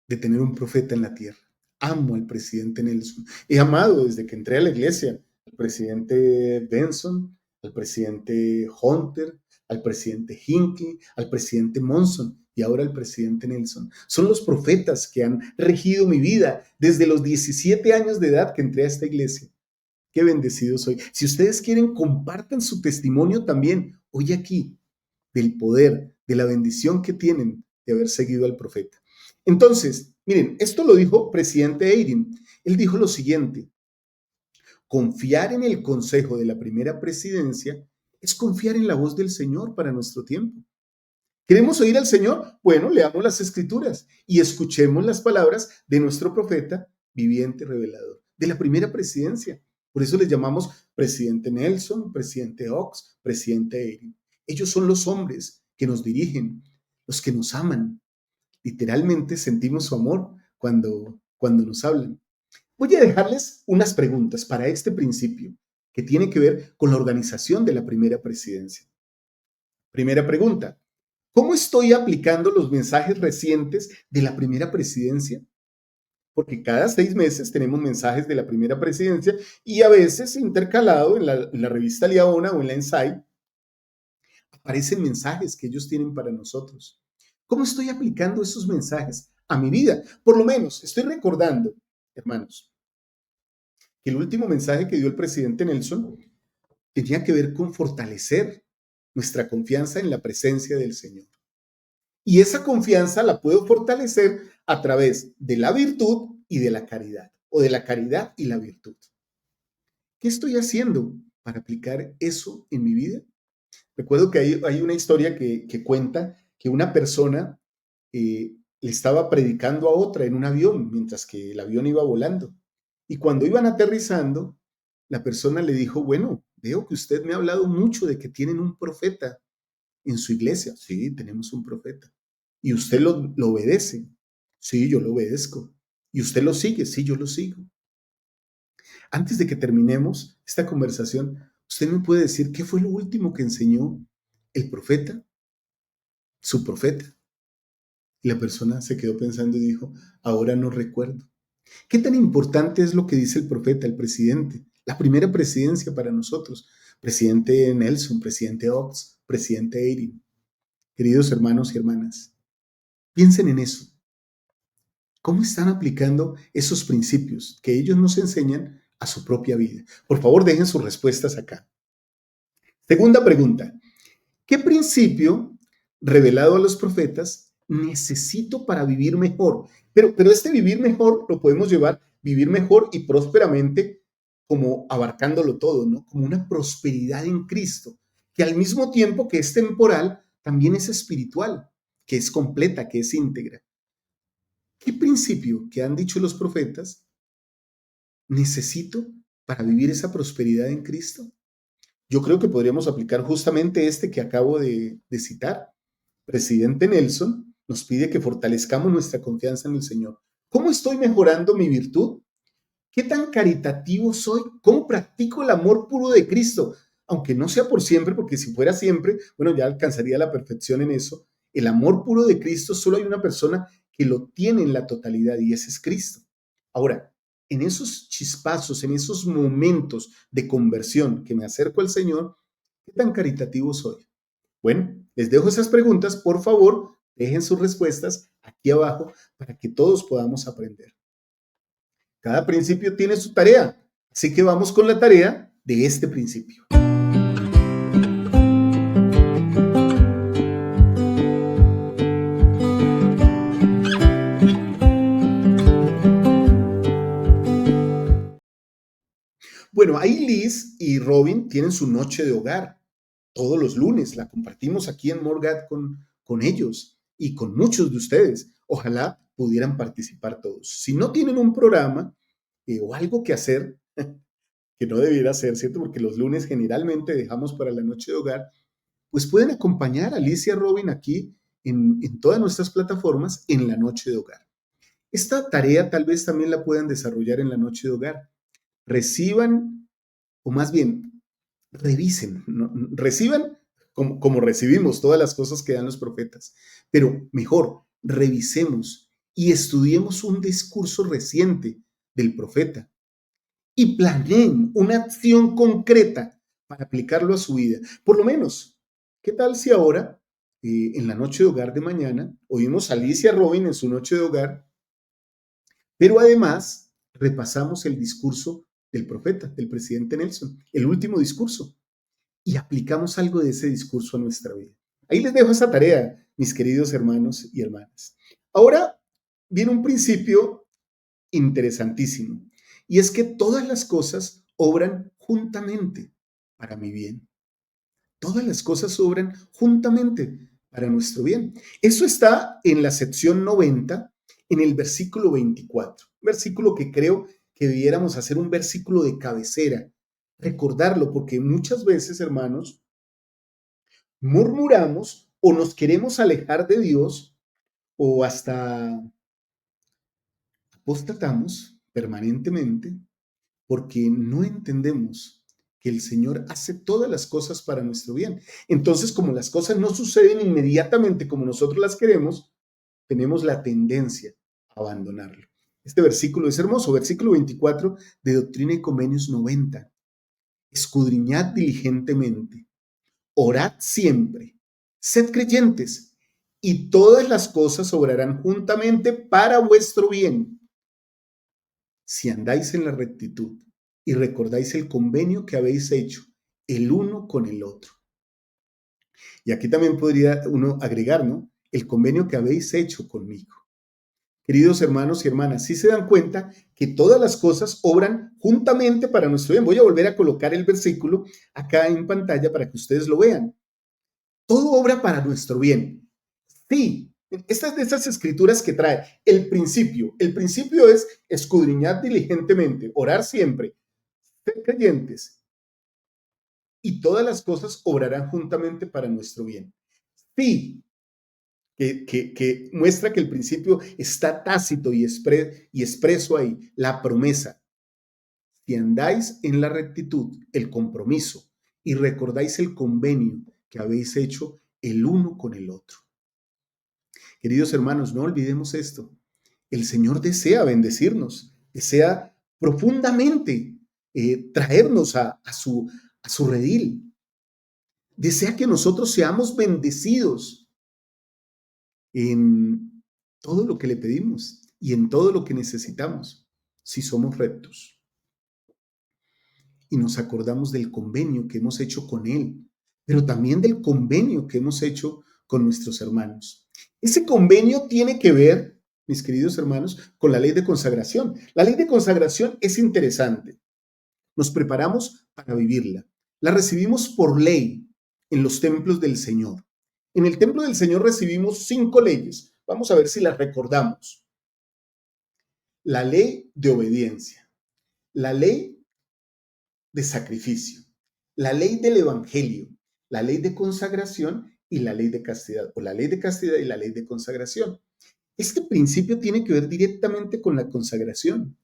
de tener un profeta en la tierra. Amo al presidente Nelson. He amado desde que entré a la iglesia al presidente Benson, al presidente Hunter, al presidente Hinckley, al presidente Monson y ahora al presidente Nelson. Son los profetas que han regido mi vida desde los 17 años de edad que entré a esta iglesia. Qué bendecido soy. Si ustedes quieren, compartan su testimonio también hoy aquí del poder, de la bendición que tienen de haber seguido al profeta. Entonces, miren, esto lo dijo presidente Eyring. Él dijo lo siguiente: confiar en el consejo de la primera presidencia es confiar en la voz del Señor para nuestro tiempo. ¿Queremos oír al Señor? Bueno, leamos las Escrituras y escuchemos las palabras de nuestro profeta viviente revelador, de la primera presidencia. Por eso les llamamos presidente Nelson, presidente Oaks, presidente Eyring. Ellos son los hombres que nos dirigen, los que nos aman. Literalmente sentimos su amor cuando nos hablan. Voy a dejarles unas preguntas para este principio que tiene que ver con la organización de la primera presidencia. Primera pregunta: ¿cómo estoy aplicando los mensajes recientes de la primera presidencia? Porque cada 6 meses tenemos mensajes de la primera presidencia y a veces intercalado en la revista Liaona o en la Ensay aparecen mensajes que ellos tienen para nosotros. ¿Cómo estoy aplicando esos mensajes a mi vida? Por lo menos estoy recordando, hermanos, que el último mensaje que dio el presidente Nelson tenía que ver con fortalecer nuestra confianza en la presencia del Señor. Y esa confianza la puedo fortalecer a través de la virtud y de la caridad, o de la caridad y la virtud. ¿Qué estoy haciendo para aplicar eso en mi vida? Recuerdo que hay una historia que cuenta que una persona le estaba predicando a otra en un avión mientras que el avión iba volando. Y cuando iban aterrizando, la persona le dijo: bueno, veo que usted me ha hablado mucho de que tienen un profeta en su iglesia. Sí, tenemos un profeta. ¿Y usted lo obedece? Sí, yo lo obedezco. ¿Y usted lo sigue? Sí, yo lo sigo. Antes de que terminemos esta conversación, ¿usted me puede decir qué fue lo último que enseñó el profeta? Su profeta. Y la persona se quedó pensando y dijo: ahora no recuerdo. ¿Qué tan importante es lo que dice el profeta, el presidente? La primera presidencia para nosotros. Presidente Nelson, presidente Oaks, presidente Eyring. Queridos hermanos y hermanas, piensen en eso. ¿Cómo están aplicando esos principios que ellos nos enseñan a su propia vida? Por favor, dejen sus respuestas acá. Segunda pregunta: ¿qué principio revelado a los profetas necesito para vivir mejor? Pero este vivir mejor lo podemos llevar, vivir mejor y prósperamente, como abarcándolo todo, ¿no? Como una prosperidad en Cristo, que al mismo tiempo que es temporal, también es espiritual, que es completa, que es íntegra. ¿Qué principio que han dicho los profetas necesito para vivir esa prosperidad en Cristo? Yo creo que podríamos aplicar justamente este que acabo de citar. Presidente Nelson nos pide que fortalezcamos nuestra confianza en el Señor. ¿Cómo estoy mejorando mi virtud? ¿Qué tan caritativo soy? ¿Cómo practico el amor puro de Cristo? Aunque no sea por siempre, porque si fuera siempre, bueno, ya alcanzaría la perfección en eso. El amor puro de Cristo, solo hay una persona que lo tiene en la totalidad y ese es Cristo. Ahora, en esos chispazos, en esos momentos de conversión que me acerco al Señor, ¿qué tan caritativo soy? Bueno, les dejo esas preguntas. Por favor, dejen sus respuestas aquí abajo para que todos podamos aprender. Cada principio tiene su tarea, así que vamos con la tarea de este principio. Bueno, ahí Liz y Robin tienen su noche de hogar. Todos los lunes la compartimos aquí en Morgat con ellos y con muchos de ustedes. Ojalá pudieran participar todos. Si no tienen un programa o algo que hacer, que no debiera ser, ¿cierto? Porque los lunes generalmente dejamos para la noche de hogar, pues pueden acompañar a Liz y a Robin aquí en todas nuestras plataformas en la noche de hogar. Esta tarea tal vez también la puedan desarrollar en la noche de hogar. reciban, o más bien, revisen, ¿no? Reciban como recibimos todas las cosas que dan los profetas, pero mejor, revisemos y estudiemos un discurso reciente del profeta y planeen una acción concreta para aplicarlo a su vida. Por lo menos, ¿qué tal si ahora, en la noche de hogar de mañana, oímos a Alicia Robin en su noche de hogar, pero además repasamos el discurso del profeta, del presidente Nelson, el último discurso, y aplicamos algo de ese discurso a nuestra vida? Ahí les dejo esa tarea, mis queridos hermanos y hermanas. Ahora viene un principio interesantísimo, y es que todas las cosas obran juntamente para mi bien. Todas las cosas obran juntamente para nuestro bien. Eso está en la sección 90, en el versículo 24, versículo que creo que debiéramos hacer un versículo de cabecera, recordarlo, porque muchas veces, hermanos, murmuramos o nos queremos alejar de Dios o hasta apostatamos permanentemente porque no entendemos que el Señor hace todas las cosas para nuestro bien. Entonces, como las cosas no suceden inmediatamente como nosotros las queremos, tenemos la tendencia a abandonarlo. Este versículo es hermoso, versículo 24 de Doctrina y Convenios 90. Escudriñad diligentemente, orad siempre, sed creyentes, y todas las cosas obrarán juntamente para vuestro bien, si andáis en la rectitud y recordáis el convenio que habéis hecho el uno con el otro. Y aquí también podría uno agregar, ¿no? El convenio que habéis hecho conmigo. Queridos hermanos y hermanas, ¿sí se dan cuenta que todas las cosas obran juntamente para nuestro bien? Voy a volver a colocar el versículo acá en pantalla para que ustedes lo vean. Todo obra para nuestro bien. Sí, estas de esas escrituras que trae el principio. El principio es escudriñar diligentemente, orar siempre, ser creyentes, y todas las cosas obrarán juntamente para nuestro bien. Sí, que muestra que el principio está tácito y expreso ahí, la promesa. Si andáis en la rectitud, el compromiso, y recordáis el convenio que habéis hecho el uno con el otro. Queridos hermanos, no olvidemos esto. El Señor desea bendecirnos, desea profundamente traernos a su redil. Desea que nosotros seamos bendecidos en todo lo que le pedimos y en todo lo que necesitamos, si somos rectos. Y nos acordamos del convenio que hemos hecho con Él, pero también del convenio que hemos hecho con nuestros hermanos. Ese convenio tiene que ver, mis queridos hermanos, con la ley de consagración. La ley de consagración es interesante. Nos preparamos para vivirla. La recibimos por ley en los templos del Señor. En el templo del Señor recibimos 5 leyes. Vamos a ver si las recordamos. La ley de obediencia, la ley de sacrificio, la ley del evangelio, la ley de consagración y la ley de castidad, o la ley de castidad y la ley de consagración. Este principio tiene que ver directamente con la consagración.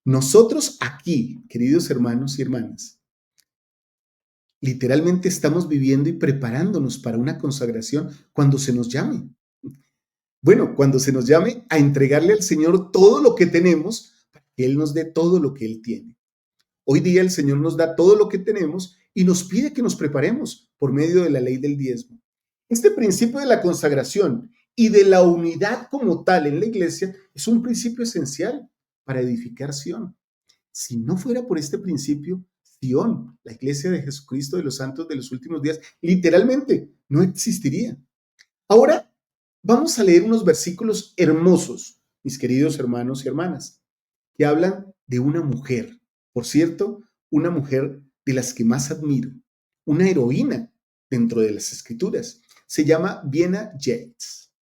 Nosotros aquí, queridos hermanos y hermanas, literalmente estamos viviendo y preparándonos para una consagración cuando se nos llame. Bueno, cuando se nos llame a entregarle al Señor todo lo que tenemos, para que Él nos dé todo lo que Él tiene. Hoy día el Señor nos da todo lo que tenemos y nos pide que nos preparemos por medio de la ley del diezmo. Este principio de la consagración y de la unidad como tal en la iglesia es un principio esencial para edificar Sión. Si no fuera por este principio, Sión, la iglesia de Jesucristo de los santos de los últimos días, literalmente no existiría. Ahora vamos a leer unos versículos hermosos, mis queridos hermanos y hermanas, que hablan de una mujer. Por cierto, una mujer de las que más admiro, una heroína dentro de las escrituras. Se llama Vienna Yates.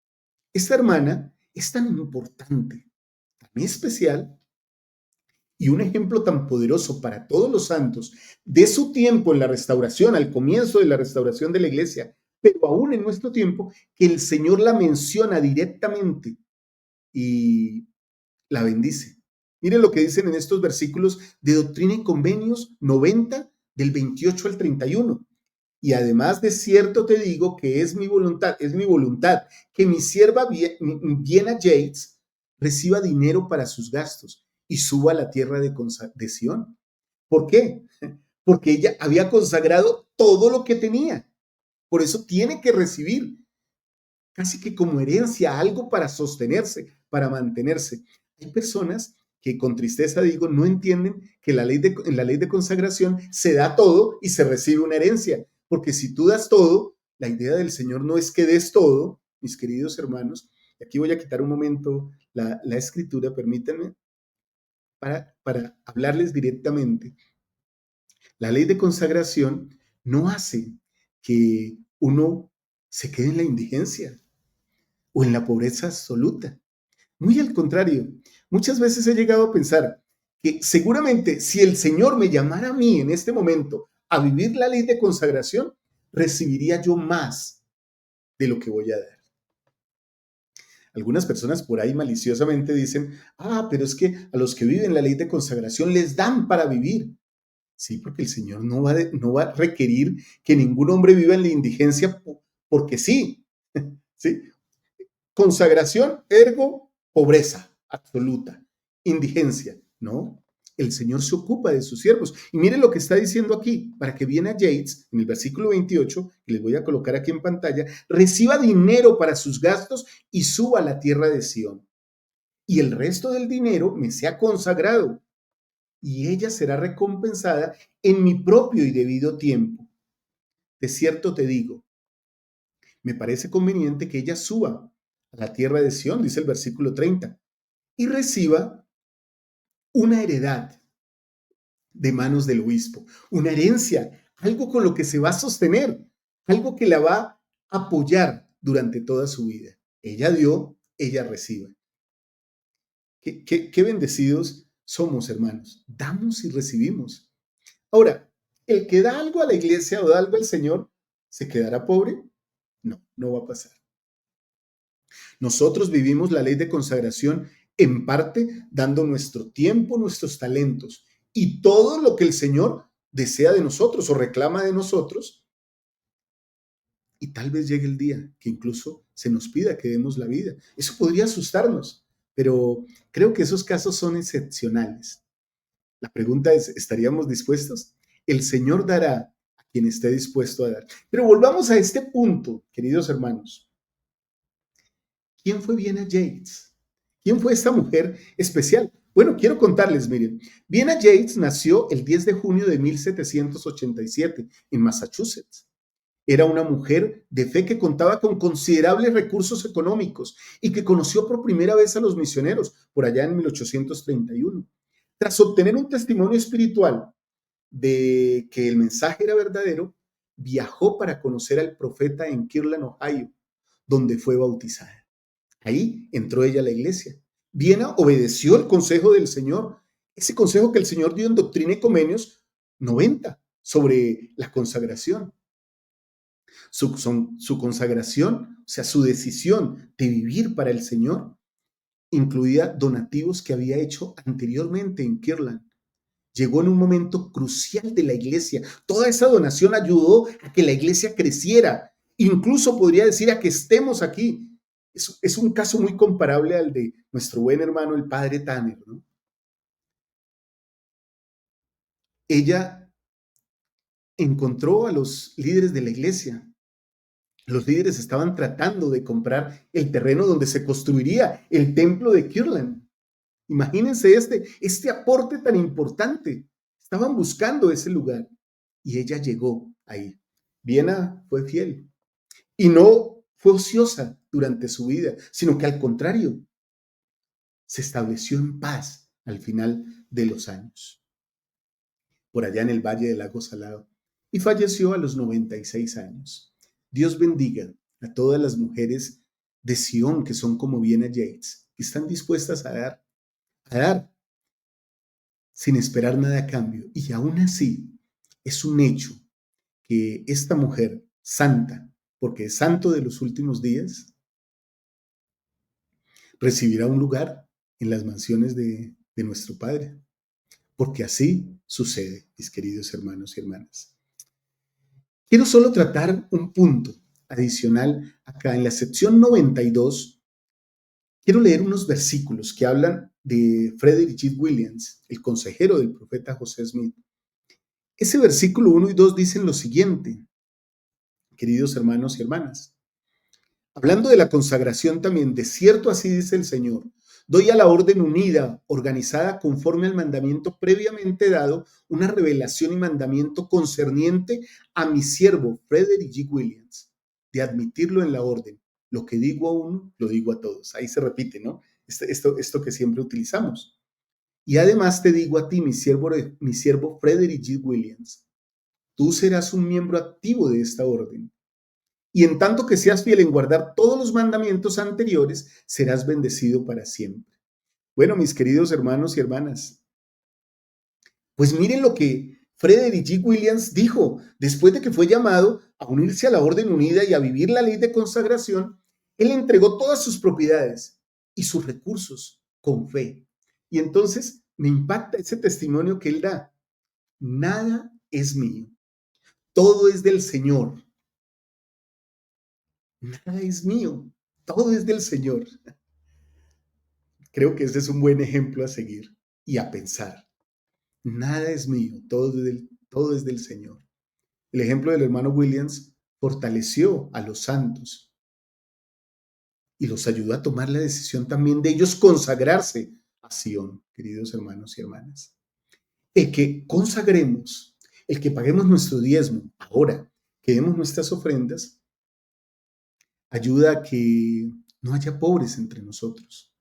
Esta hermana es tan importante, tan especial y un ejemplo tan poderoso para todos los santos de su tiempo en la restauración, al comienzo de la restauración de la iglesia, pero aún en nuestro tiempo, que el Señor la menciona directamente y la bendice. Miren lo que dicen en estos versículos de Doctrina y Convenios 90, del 28 al 31. Y además de cierto te digo que es mi voluntad que mi sierva Viena Yates reciba dinero para sus gastos y suba a la tierra de Sión. ¿Por qué? Porque ella había consagrado todo lo que tenía. Por eso tiene que recibir casi que como herencia algo para sostenerse, para mantenerse. Hay personas que con tristeza digo, no entienden que en la ley de consagración se da todo y se recibe una herencia. Porque si tú das todo, la idea del Señor no es que des todo, mis queridos hermanos. Y aquí voy a quitar un momento la escritura, permítanme, para hablarles directamente. La ley de consagración no hace que uno se quede en la indigencia o en la pobreza absoluta. Muy al contrario, muchas veces he llegado a pensar que seguramente si el Señor me llamara a mí en este momento a vivir la ley de consagración, recibiría yo más de lo que voy a dar. Algunas personas por ahí maliciosamente dicen, pero es que a los que viven la ley de consagración les dan para vivir. Sí, porque el Señor no va a requerir que ningún hombre viva en la indigencia porque sí. ¿Sí? Consagración, ergo, pobreza absoluta, indigencia, ¿no? El Señor se ocupa de sus siervos. Y miren lo que está diciendo aquí, para que Viena Yates, en el versículo 28, que les voy a colocar aquí en pantalla, reciba dinero para sus gastos y suba a la tierra de Sión. Y el resto del dinero me sea consagrado, y ella será recompensada en mi propio y debido tiempo. De cierto te digo, me parece conveniente que ella suba a la tierra de Sión, dice el versículo 30, y reciba una heredad de manos del obispo, una herencia, algo con lo que se va a sostener, algo que la va a apoyar durante toda su vida. Ella dio, ella recibe. Qué bendecidos somos, hermanos. Damos y recibimos. Ahora, el que da algo a la iglesia o da algo al Señor, ¿se quedará pobre? No, no va a pasar. Nosotros vivimos la ley de consagración en parte dando nuestro tiempo, nuestros talentos y todo lo que el Señor desea de nosotros o reclama de nosotros. Y tal vez llegue el día que incluso se nos pida que demos la vida. Eso podría asustarnos, pero creo que esos casos son excepcionales. La pregunta es, ¿estaríamos dispuestos? El Señor dará a quien esté dispuesto a dar. Pero volvamos a este punto, queridos hermanos. ¿Quién fue Viena Yates? ¿Quién fue esta mujer especial? Bueno, quiero contarles, miren. Viena Yates nació el 10 de junio de 1787 en Massachusetts. Era una mujer de fe que contaba con considerables recursos económicos y que conoció por primera vez a los misioneros por allá en 1831. Tras obtener un testimonio espiritual de que el mensaje era verdadero, viajó para conocer al profeta en Kirtland, Ohio, donde fue bautizada. Ahí entró ella a la iglesia. Viena obedeció el consejo del Señor, ese consejo que el Señor dio en Doctrina y Convenios 90 sobre la consagración. Su consagración, o sea, su decisión de vivir para el Señor, incluía donativos que había hecho anteriormente en Kirtland. Llegó en un momento crucial de la iglesia. Toda esa donación ayudó a que la iglesia creciera. Incluso podría decir a que estemos aquí. Es un caso muy comparable al de nuestro buen hermano, el padre Tanner, ¿no? Ella encontró a los líderes de la iglesia. Los líderes estaban tratando de comprar el terreno donde se construiría el templo de Kirtland. Imagínense este aporte tan importante. Estaban buscando ese lugar y ella llegó ahí. Viena fue fiel y no fue ociosa durante su vida, sino que al contrario, se estableció en paz al final de los años, por allá en el Valle del Lago Salado, y falleció a los 96 años. Dios bendiga a todas las mujeres de Sion que son como Viena Yates, que están dispuestas a dar sin esperar nada a cambio. Y aún así, es un hecho que esta mujer santa, porque es santo de los últimos días, recibirá un lugar en las mansiones de de nuestro Padre. Porque así sucede, mis queridos hermanos y hermanas. Quiero solo tratar un punto adicional acá en la sección 92. Quiero leer unos versículos que hablan de Frederick G. Williams, el consejero del profeta José Smith. Ese versículo 1 y 2 dicen lo siguiente, queridos hermanos y hermanas. Hablando de la consagración también, de cierto así dice el Señor, doy a la orden unida, organizada conforme al mandamiento previamente dado, una revelación y mandamiento concerniente a mi siervo Frederick G. Williams, de admitirlo en la orden. Lo que digo a uno, lo digo a todos. Ahí se repite, ¿no? Esto que siempre utilizamos. Y además te digo a ti, mi siervo Frederick G. Williams, tú serás un miembro activo de esta orden. Y en tanto que seas fiel en guardar todos los mandamientos anteriores, serás bendecido para siempre. Bueno, mis queridos hermanos y hermanas, pues miren lo que Frederick G. Williams dijo después de que fue llamado a unirse a la Orden Unida y a vivir la ley de consagración. Él entregó todas sus propiedades y sus recursos con fe. Y entonces me impacta ese testimonio que él da. Nada es mío, todo es del Señor. Nada es mío, todo es del Señor. Creo que ese es un buen ejemplo a seguir y a pensar. Nada es mío, todo es del Señor. El ejemplo del hermano Williams fortaleció a los santos y los ayudó a tomar la decisión también de ellos consagrarse a Sion, queridos hermanos y hermanas. El que consagremos, el que paguemos nuestro diezmo ahora, que demos nuestras ofrendas, ayuda a que no haya pobres entre nosotros.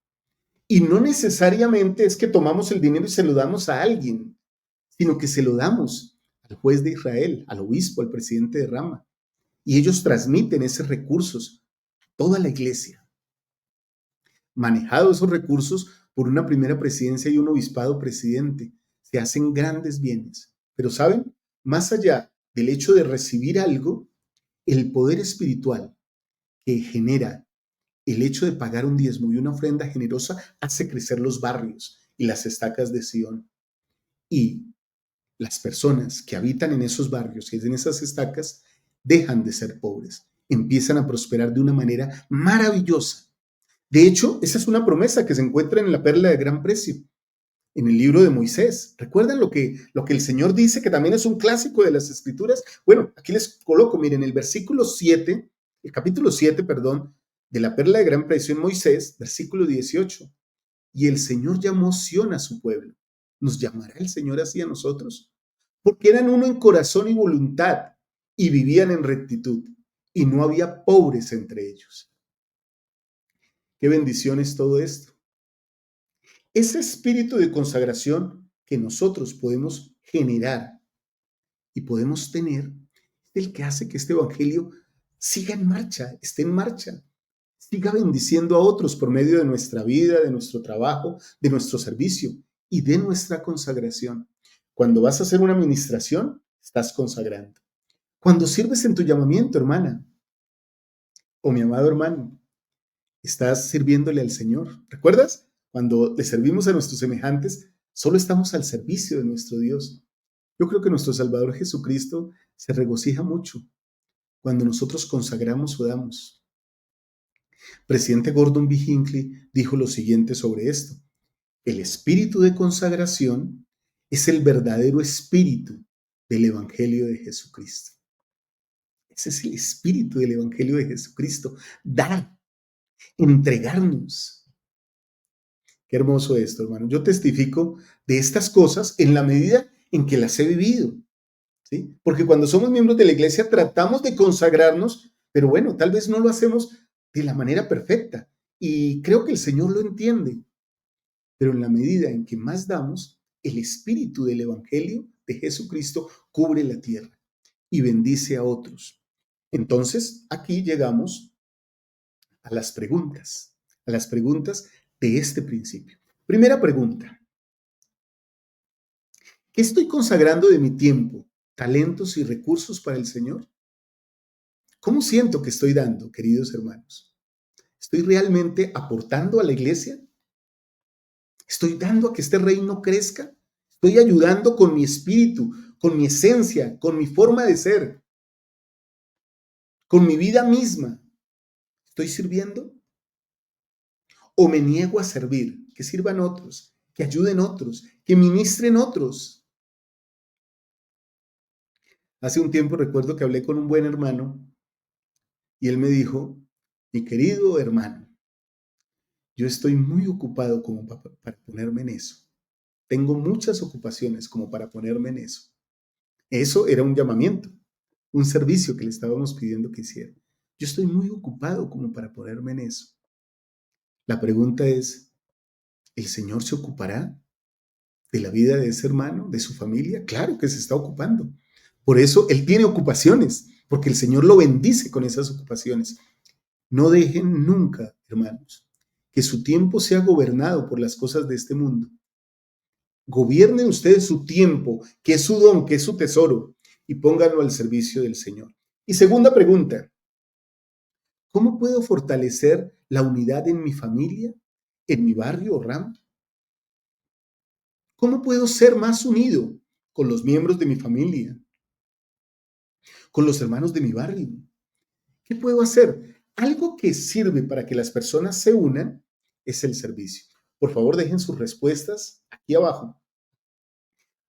Y no necesariamente es que tomamos el dinero y se lo damos a alguien, sino que se lo damos al juez de Israel, al obispo, al presidente de Rama. Y ellos transmiten esos recursos a toda la iglesia. Manejados esos recursos por una primera presidencia y un obispado presidente, se hacen grandes bienes. Pero ¿saben? Más allá del hecho de recibir algo, el poder espiritual que genera el hecho de pagar un diezmo y una ofrenda generosa hace crecer los barrios y las estacas de Sion. Y las personas que habitan en esos barrios y en esas estacas dejan de ser pobres, empiezan a prosperar de una manera maravillosa. De hecho, esa es una promesa que se encuentra en la perla de gran precio, en el libro de Moisés. ¿Recuerdan lo que el Señor dice, que también es un clásico de las Escrituras? Bueno, aquí les coloco, miren, el capítulo 7, de la perla de gran precio en Moisés, versículo 18. Y el Señor llamó Sión a su pueblo. ¿Nos llamará el Señor así a nosotros? Porque eran uno en corazón y voluntad y vivían en rectitud y no había pobres entre ellos. Qué bendición es todo esto. Ese espíritu de consagración que nosotros podemos generar y podemos tener es el que hace que este evangelio siga en marcha, esté en marcha, siga bendiciendo a otros por medio de nuestra vida, de nuestro trabajo, de nuestro servicio y de nuestra consagración. Cuando vas a hacer una administración, estás consagrando. Cuando sirves en tu llamamiento, hermana, o mi amado hermano, estás sirviéndole al Señor. ¿Recuerdas? Cuando le servimos a nuestros semejantes, solo estamos al servicio de nuestro Dios. Yo creo que nuestro Salvador Jesucristo se regocija mucho cuando nosotros consagramos o damos. Presidente Gordon B. Hinckley dijo lo siguiente sobre esto. El espíritu de consagración es el verdadero espíritu del Evangelio de Jesucristo. Ese es el espíritu del Evangelio de Jesucristo. Dar, entregarnos. Qué hermoso esto, hermano. Yo testifico de estas cosas en la medida en que las he vivido, ¿sí? Porque cuando somos miembros de la iglesia tratamos de consagrarnos, pero bueno, tal vez no lo hacemos de la manera perfecta. Y creo que el Señor lo entiende. Pero en la medida en que más damos, el espíritu del Evangelio de Jesucristo cubre la tierra y bendice a otros. Entonces, aquí llegamos a las preguntas de este principio. Primera pregunta. ¿Qué estoy consagrando de mi tiempo, talentos y recursos para el Señor? ¿Cómo siento que estoy dando, queridos hermanos? ¿Estoy realmente aportando a la iglesia? ¿Estoy dando a que este reino crezca? ¿Estoy ayudando con mi espíritu, con mi esencia, con mi forma de ser, con mi vida misma? ¿Estoy sirviendo? ¿O me niego a servir? Que sirvan otros, que ayuden otros, que ministren otros. Hace un tiempo recuerdo que hablé con un buen hermano y él me dijo, mi querido hermano, yo estoy muy ocupado como para ponerme en eso. Tengo muchas ocupaciones como para ponerme en eso. Eso era un llamamiento, un servicio que le estábamos pidiendo que hiciera. Yo estoy muy ocupado como para ponerme en eso. La pregunta es, ¿el Señor se ocupará de la vida de ese hermano, de su familia? Claro que se está ocupando. Por eso Él tiene ocupaciones, porque el Señor lo bendice con esas ocupaciones. No dejen nunca, hermanos, que su tiempo sea gobernado por las cosas de este mundo. Gobiernen ustedes su tiempo, que es su don, que es su tesoro, y pónganlo al servicio del Señor. Y segunda pregunta, ¿cómo puedo fortalecer la unidad en mi familia, en mi barrio o rama? ¿Cómo puedo ser más unido con los miembros de mi familia, con los hermanos de mi barrio? ¿Qué puedo hacer? Algo que sirve para que las personas se unan es el servicio. Por favor, dejen sus respuestas aquí abajo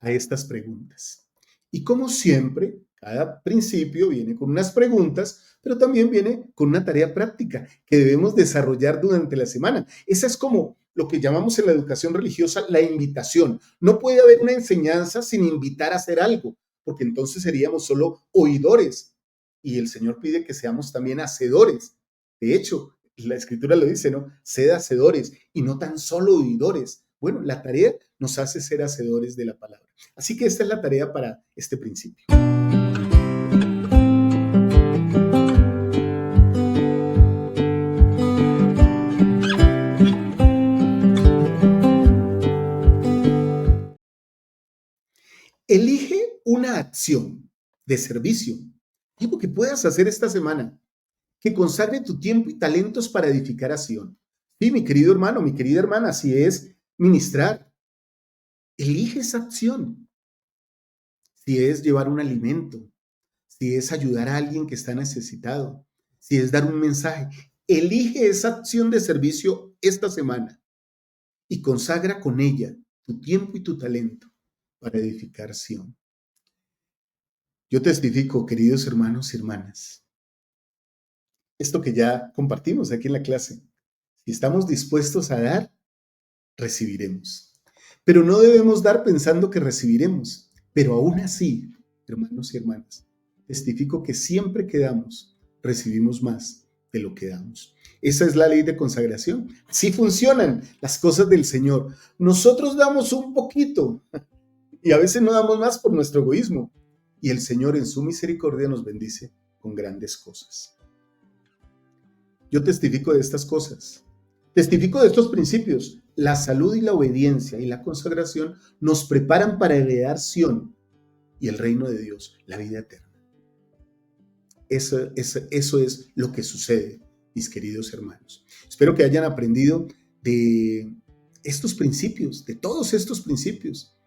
a estas preguntas. Y como siempre, cada principio viene con unas preguntas, pero también viene con una tarea práctica que debemos desarrollar durante la semana. Esa es como lo que llamamos en la educación religiosa la invitación. No puede haber una enseñanza sin invitar a hacer algo, porque entonces seríamos solo oidores. Y el Señor pide que seamos también hacedores. De hecho, la Escritura lo dice, ¿no? Sed hacedores y no tan solo oidores. Bueno, la tarea nos hace ser hacedores de la palabra. Así que esta es la tarea para este principio. Elige una acción de servicio, algo que puedas hacer esta semana, que consagre tu tiempo y talentos para edificar a Sion. Sí, mi querido hermano, mi querida hermana, si es ministrar, elige esa acción. Si es llevar un alimento, si es ayudar a alguien que está necesitado, si es dar un mensaje, elige esa acción de servicio esta semana y consagra con ella tu tiempo y tu talento para edificar Sion. Yo testifico, queridos hermanos y hermanas, esto que ya compartimos aquí en la clase. Si estamos dispuestos a dar, recibiremos. Pero no debemos dar pensando que recibiremos. Pero aún así, hermanos y hermanas, testifico que siempre que damos, recibimos más de lo que damos. Esa es la ley de consagración. Así funcionan las cosas del Señor. Nosotros damos un poquito y a veces no damos más por nuestro egoísmo. Y el Señor en su misericordia nos bendice con grandes cosas. Yo testifico de estas cosas. Testifico de estos principios. La salud y la obediencia y la consagración nos preparan para heredar Sion y el reino de Dios, la vida eterna. Eso es lo que sucede, mis queridos hermanos. Espero que hayan aprendido de estos principios, de todos estos principios,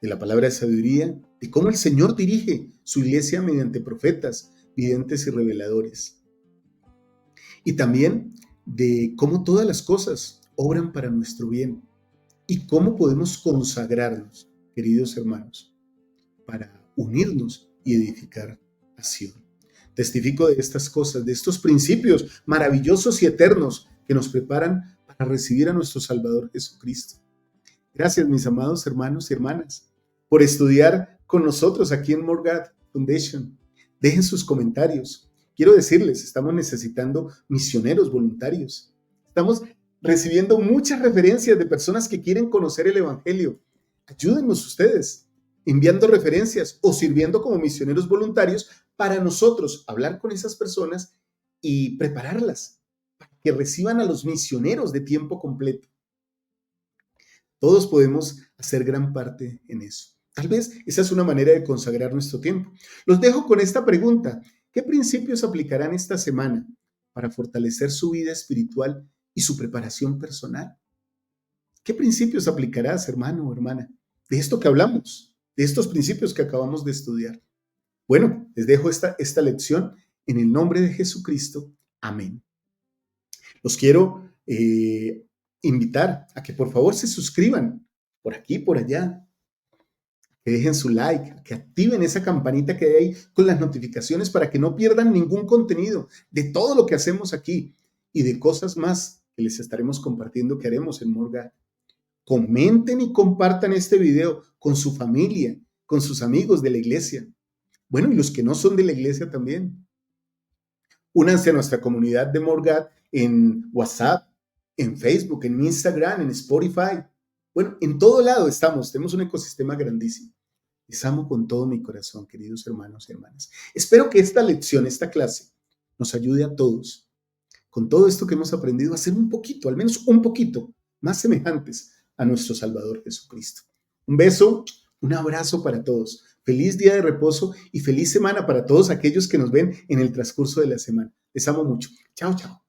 de la palabra de sabiduría, de cómo el Señor dirige su iglesia mediante profetas, videntes y reveladores. Y también de cómo todas las cosas obran para nuestro bien y cómo podemos consagrarnos, queridos hermanos, para unirnos y edificar a Sion. Testifico de estas cosas, de estos principios maravillosos y eternos que nos preparan para recibir a nuestro Salvador Jesucristo. Gracias, mis amados hermanos y hermanas, por estudiar con nosotros aquí en More God Foundation. Dejen sus comentarios. Quiero decirles, estamos necesitando misioneros voluntarios. Estamos recibiendo muchas referencias de personas que quieren conocer el Evangelio. Ayúdennos ustedes, enviando referencias o sirviendo como misioneros voluntarios para nosotros hablar con esas personas y prepararlas para que reciban a los misioneros de tiempo completo. Todos podemos hacer gran parte en eso. Tal vez esa es una manera de consagrar nuestro tiempo. Los dejo con esta pregunta. ¿Qué principios aplicarán esta semana para fortalecer su vida espiritual y su preparación personal? ¿Qué principios aplicarás, hermano o hermana? De esto que hablamos, de estos principios que acabamos de estudiar. Bueno, les dejo esta lección en el nombre de Jesucristo. Amén. Los quiero invitar a que por favor se suscriban por aquí, por allá, que dejen su like, que activen esa campanita que hay ahí con las notificaciones para que no pierdan ningún contenido de todo lo que hacemos aquí y de cosas más que les estaremos compartiendo que haremos en Morgat. Comenten y compartan este video con su familia, con sus amigos de la iglesia. Bueno, y los que no son de la iglesia también. Únanse a nuestra comunidad de Morgat en WhatsApp, en Facebook, en Instagram, en Spotify. Bueno, en todo lado estamos, tenemos un ecosistema grandísimo. Les amo con todo mi corazón, queridos hermanos y hermanas. Espero que esta lección, esta clase, nos ayude a todos, con todo esto que hemos aprendido, a ser un poquito, al menos un poquito, más semejantes a nuestro Salvador Jesucristo. Un beso, un abrazo para todos. Feliz día de reposo y feliz semana para todos aquellos que nos ven en el transcurso de la semana. Les amo mucho. Chao, chao.